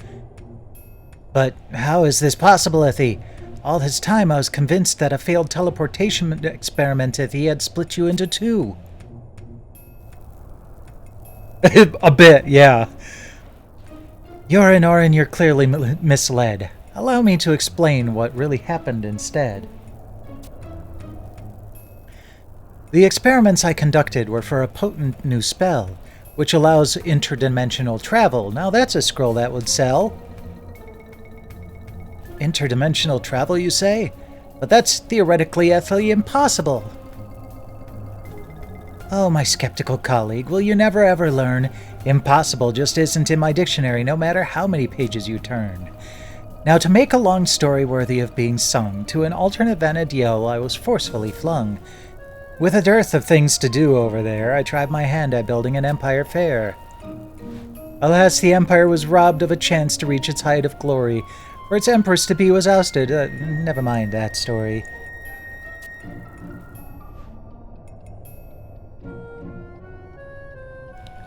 But how is this possible, Ethy? All this time I was convinced that a failed teleportation experiment, Ethy, had split you into two. A bit, yeah. Yorin Orin, you're clearly misled. Allow me to explain what really happened instead. The experiments I conducted were for a potent new spell, which allows interdimensional travel. Now that's a scroll that would sell. Interdimensional travel, you say? But that's theoretically ethically impossible. Oh, my skeptical colleague, will you never ever learn? Impossible just isn't in my dictionary, no matter how many pages you turn. Now, to make a long story worthy of being sung, to an alternate Vanadiel I was forcefully flung. With a dearth of things to do over there, I tried my hand at building an empire fair. Alas, the Empire was robbed of a chance to reach its height of glory, where its Empress-to-be was ousted. Never mind that story.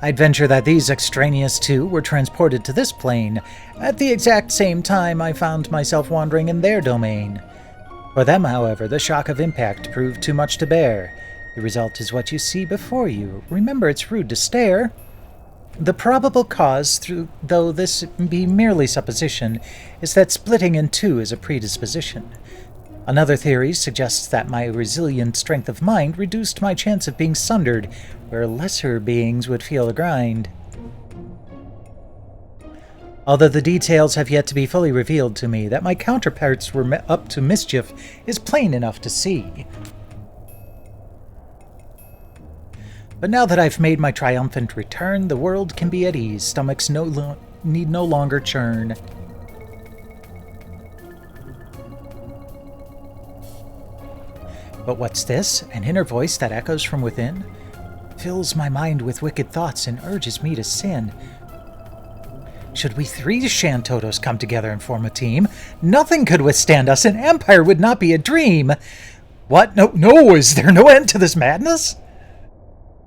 I'd venture that these extraneous two were transported to this plane at the exact same time I found myself wandering in their domain. For them, however, the shock of impact proved too much to bear. The result is what you see before you. Remember, it's rude to stare. The probable cause, though this be merely supposition, is that splitting in two is a predisposition. Another theory suggests that my resilient strength of mind reduced my chance of being sundered, where lesser beings would feel the grind. Although the details have yet to be fully revealed to me, that my counterparts were up to mischief is plain enough to see. But now that I've made my triumphant return, the world can be at ease. Stomachs need no longer churn. But what's this? An inner voice that echoes from within? Fills my mind with wicked thoughts and urges me to sin. Should we three Shantottos come together and form a team, nothing could withstand us. An empire would not be a dream. What? No, is there no end to this madness?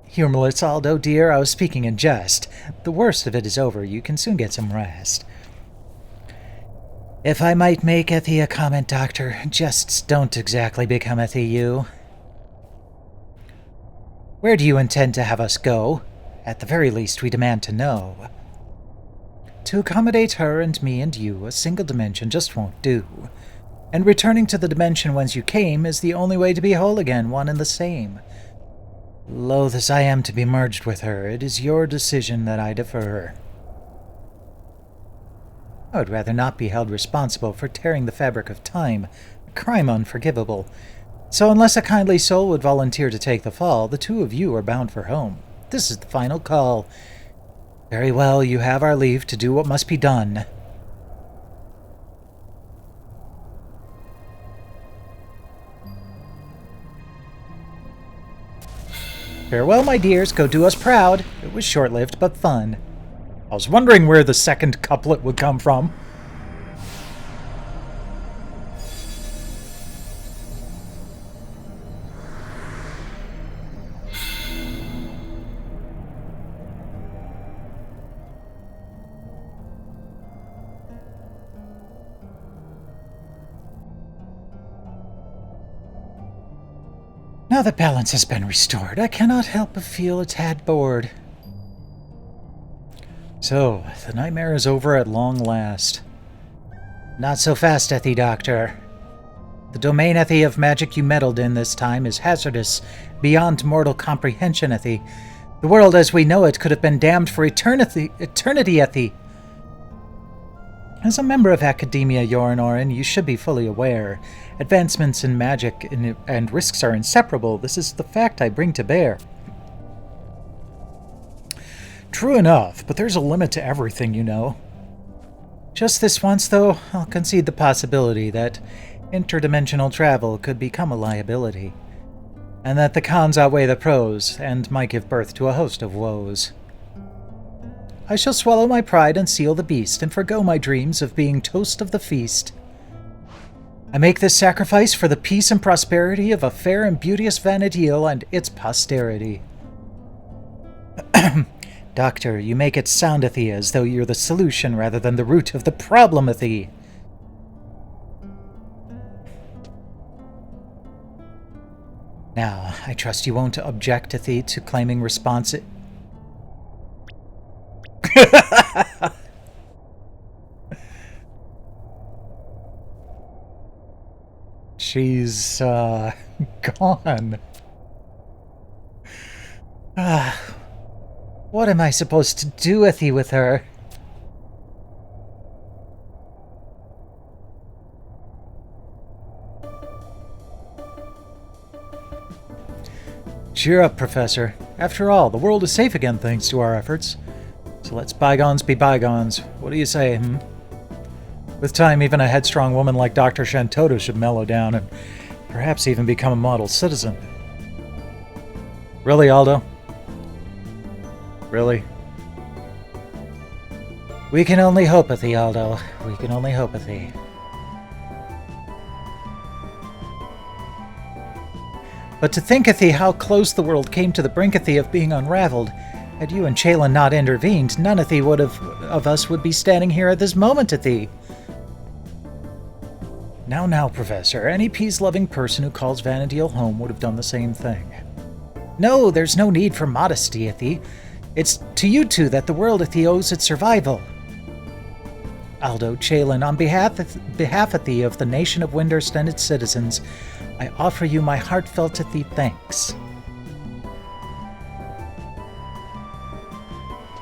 Humorless, Aldo, dear, I was speaking in jest. The worst of it is over. You can soon get some rest. If I might make Ethy a comment, Doctor, jests don't exactly become Ethy you. Where do you intend to have us go? At the very least, we demand to know. To accommodate her and me and you, a single dimension just won't do. And returning to the dimension whence you came is the only way to be whole again, one and the same. Loath as I am to be merged with her, it is your decision that I defer. I would rather not be held responsible for tearing the fabric of time, a crime unforgivable. So unless a kindly soul would volunteer to take the fall, the two of you are bound for home. This is the final call. Very well, you have our leave to do what must be done. Farewell, my dears. Go do us proud. It was short-lived, but fun. I was wondering where the second couplet would come from. Now that balance has been restored, I cannot help but feel a tad bored. So, the nightmare is over at long last. Not so fast, Ethy, Doctor. The domain, Ethy, of magic you meddled in this time is hazardous, beyond mortal comprehension, Ethy. The world as we know it could have been damned for eternity, Ethy. As a member of Academia Yorinorin, you should be fully aware. Advancements in magic and risks are inseparable. This is the fact I bring to bear. True enough, but there's a limit to everything, you know. Just this once, though, I'll concede the possibility that interdimensional travel could become a liability, and that the cons outweigh the pros, and might give birth to a host of woes. I shall swallow my pride and seal the beast, and forgo my dreams of being toast of the feast. I make this sacrifice for the peace and prosperity of a fair and beauteous Vanadil and its posterity. Doctor, you make it sound, Ethy, as though you're the solution rather than the root of the problem, Ethy. Now, I trust you won't object, Ethy, to claiming responsibility. She's, gone. What am I supposed to do, Ethy, with her? Cheer up, Professor. After all, the world is safe again thanks to our efforts. So let's bygones be bygones. What do you say, With time, even a headstrong woman like Dr. Shantotto should mellow down and perhaps even become a model citizen. Really, Aldo? Really? We can only hope with thee, Aldo. We can only hope with thee. But to think of thee how close the world came to the brink of thee of being unraveled, had you and Chaylan not intervened, none of thee of us would be standing here at this moment at thee. Now, Professor, any peace-loving person who calls Vana'diel home would have done the same thing. No, there's no need for modesty, Ithie. It's to you two that the world Ithie owes its survival. Aldo, Chaylan, on behalf of thee of the nation of Windurst and its citizens, I offer you my heartfelt Ithie thanks.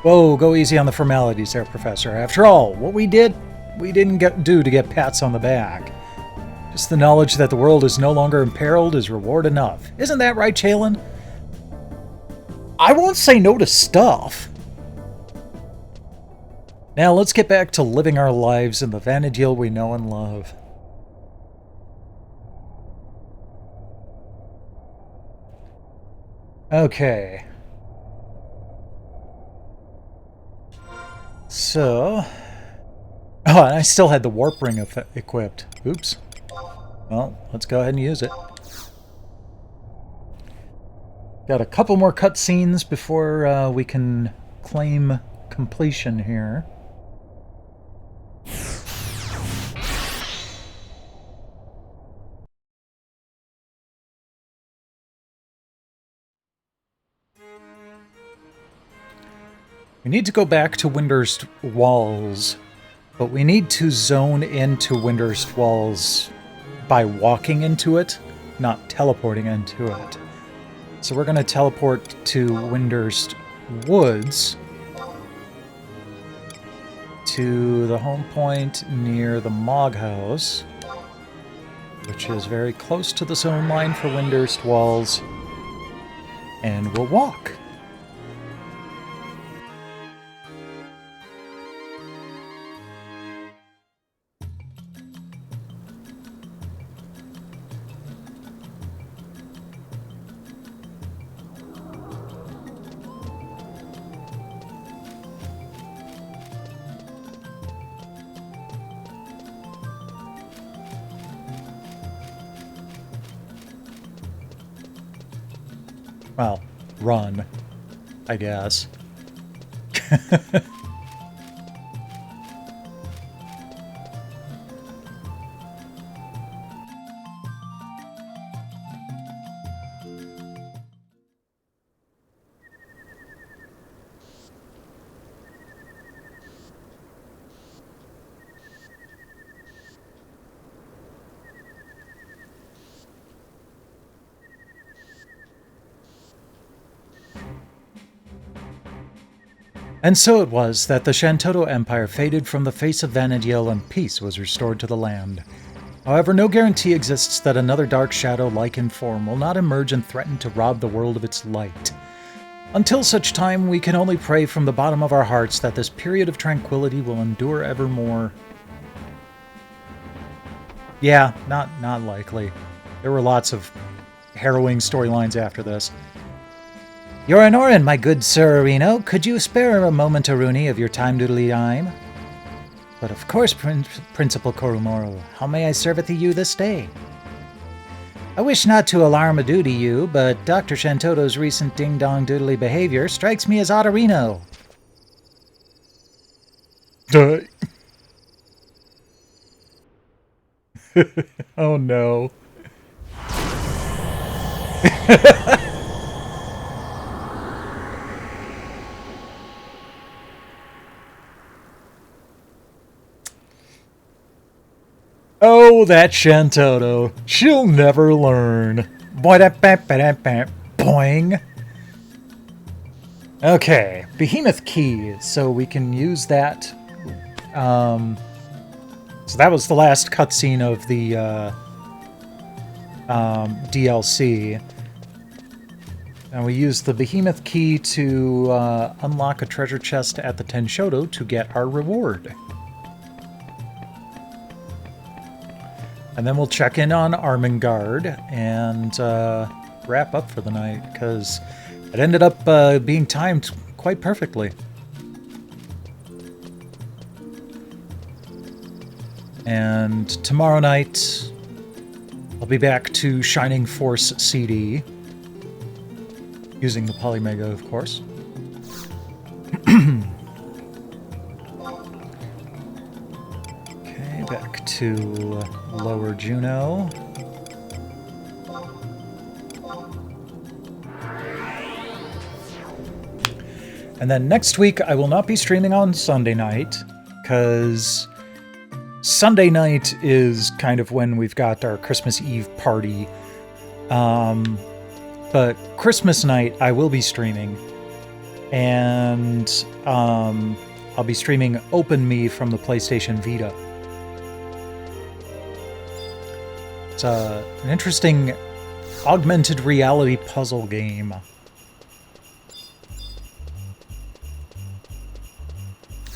Whoa, go easy on the formalities there, Professor. After all, what we didn't do to get pats on the back. Just the knowledge that the world is no longer imperiled is reward enough. Isn't that right, Chaylan? I won't say no to stuff. Now let's get back to living our lives in the Vana'diel we know and love. Okay. So... Oh, and I still had the warp ring equipped. Oops. Well, let's go ahead and use it. Got a couple more cutscenes before we can claim completion here. We need to go back to Windurst Walls, but we need to zone into Windurst Walls by walking into it, not teleporting into it. So we're going to teleport to Windurst Woods, to the home point near the Mog House, which is very close to the zone line for Windurst Walls, and we'll walk. Well, run, I guess. And so it was that the Shantotto Empire faded from the face of Vana'diel and peace was restored to the land. However, no guarantee exists that another dark shadow-like in form will not emerge and threaten to rob the world of its light. Until such time, we can only pray from the bottom of our hearts that this period of tranquility will endure evermore. Yeah, not likely. There were lots of harrowing storylines after this. You're an Orin, my good Sir Arino. Could you spare a moment, Aruni, of your time-doodly-dime? But of course, Principal Korumoro. How may I serve you this day? I wish not to alarm a duty you, but Dr. Shantotto's recent ding-dong-doodly behavior strikes me as odd, Arino. Oh no. Oh, that Shantotto. She'll never learn. Boing. Okay, Behemoth Key. So we can use that. So that was the last cutscene of the DLC. And we used the Behemoth Key to unlock a treasure chest at the Tenshoto to get our reward. And then we'll check in on Armengard and wrap up for the night, because it ended up being timed quite perfectly. And tomorrow night, I'll be back to Shining Force CD. Using the Polymega, of course. Okay, back to Lower Juno. And then next week, I will not be streaming on Sunday night, because Sunday night is kind of when we've got our Christmas Eve party. But Christmas night, I will be streaming, and I'll be streaming Open Me from the PlayStation Vita. It's an interesting augmented reality puzzle game.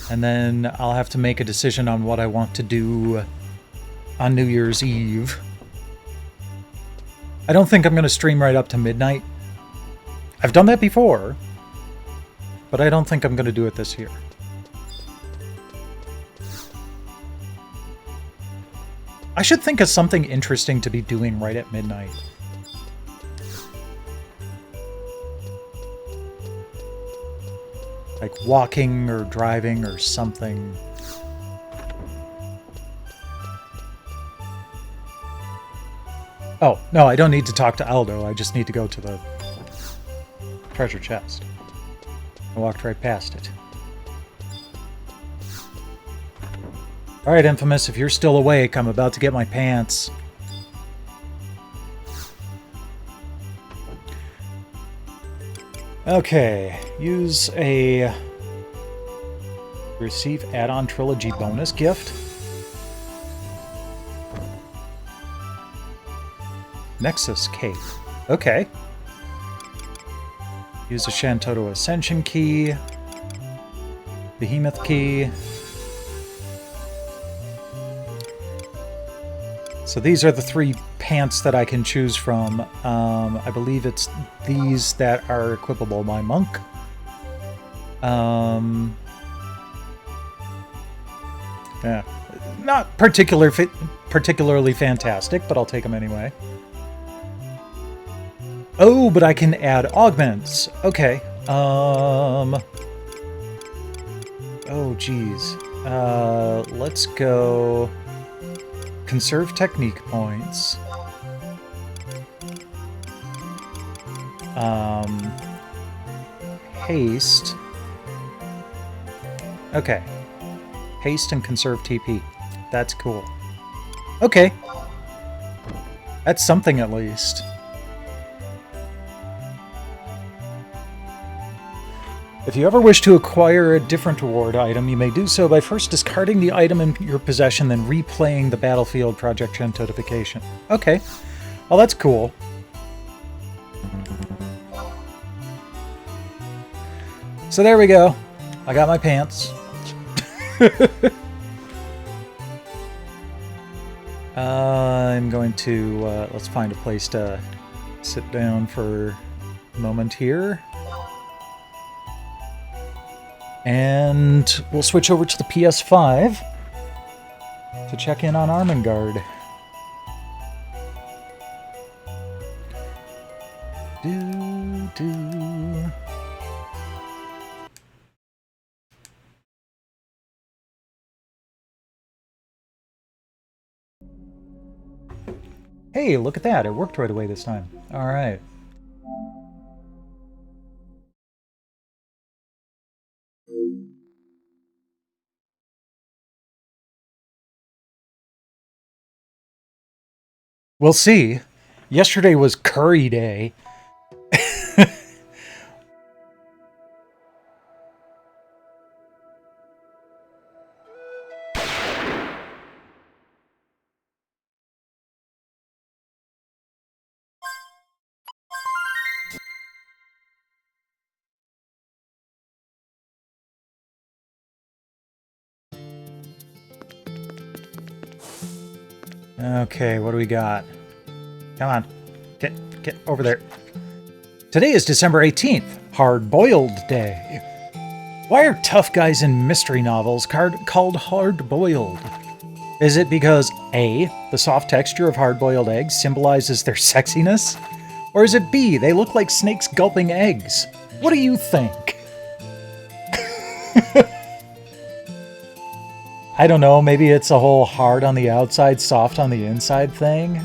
And then I'll have to make a decision on what I want to do on New Year's Eve. I don't think I'm going to stream right up to midnight. I've done that before, but I don't think I'm going to do it this year. I should think of something interesting to be doing right at midnight. Like walking or driving or something. Oh, no, I don't need to talk to Aldo. I just need to go to the treasure chest. I walked right past it. Alright, Infamous, if you're still awake, I'm about to get my pants. Okay, use a receive add-on trilogy bonus gift. Nexus Cape. Okay. Use a Shantotto Ascension key. Behemoth key. So these are the 3 pants that I can choose from. I believe it's these that are equipable by Monk. Yeah, not particularly fantastic, but I'll take them anyway. Oh, but I can add augments. Okay. Oh, geez. Let's go... Conserve technique points. Haste. Okay. Haste and conserve TP. That's cool. Okay. That's something at least. If you ever wish to acquire a different reward item, you may do so by first discarding the item in your possession, then replaying the Battlefield Project Shantottification. Okay. Well, that's cool. So there we go. I got my pants. I'm going to... let's find a place to sit down for a moment here. And we'll switch over to the PS5 to check in on Armengard. Hey, look at that. It worked right away this time. All right. We'll see. Yesterday was curry day. Okay, what do we got? Come on. Get over there. Today is December 18th, Hard-Boiled Day. Why are tough guys in mystery novels called hard-boiled? Is it because A, the soft texture of hard-boiled eggs symbolizes their sexiness? Or is it B, they look like snakes gulping eggs? What do you think? I don't know, maybe it's a whole hard on the outside, soft on the inside thing?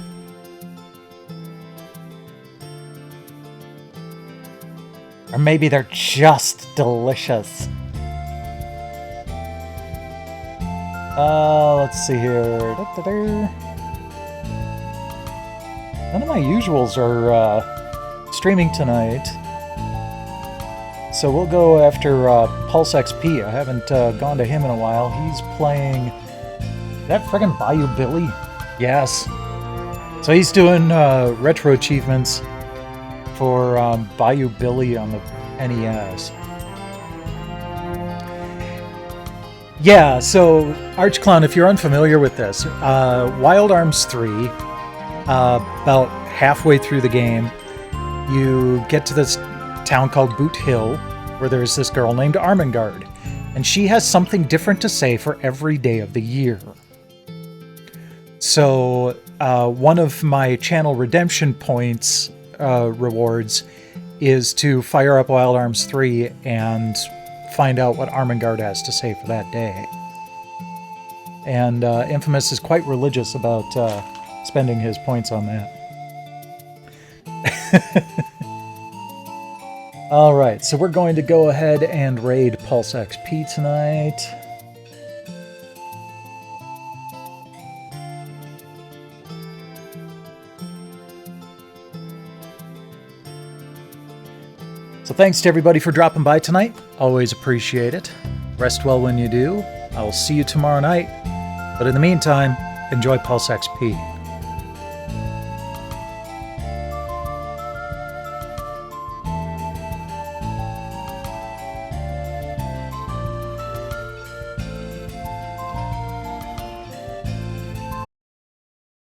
Or maybe they're just delicious. Let's see here. None of my usuals are streaming tonight. So we'll go after Pulse XP. I haven't gone to him in a while. He's playing... that friggin' Bayou Billy? Yes. So he's doing retro achievements for Bayou Billy on the NES. Yeah, so Archclown, if you're unfamiliar with this, Wild Arms 3, about halfway through the game, you get to this town called Boot Hill, where there's this girl named Armengard, and she has something different to say for every day of the year. So one of my channel redemption points rewards is to fire up Wild Arms 3 and find out what Armengard has to say for that day. And Infamous is quite religious about spending his points on that. Alright, so we're going to go ahead and raid Pulse XP tonight. So thanks to everybody for dropping by tonight. Always appreciate it. Rest well when you do. I will see you tomorrow night. But in the meantime, enjoy Pulse XP.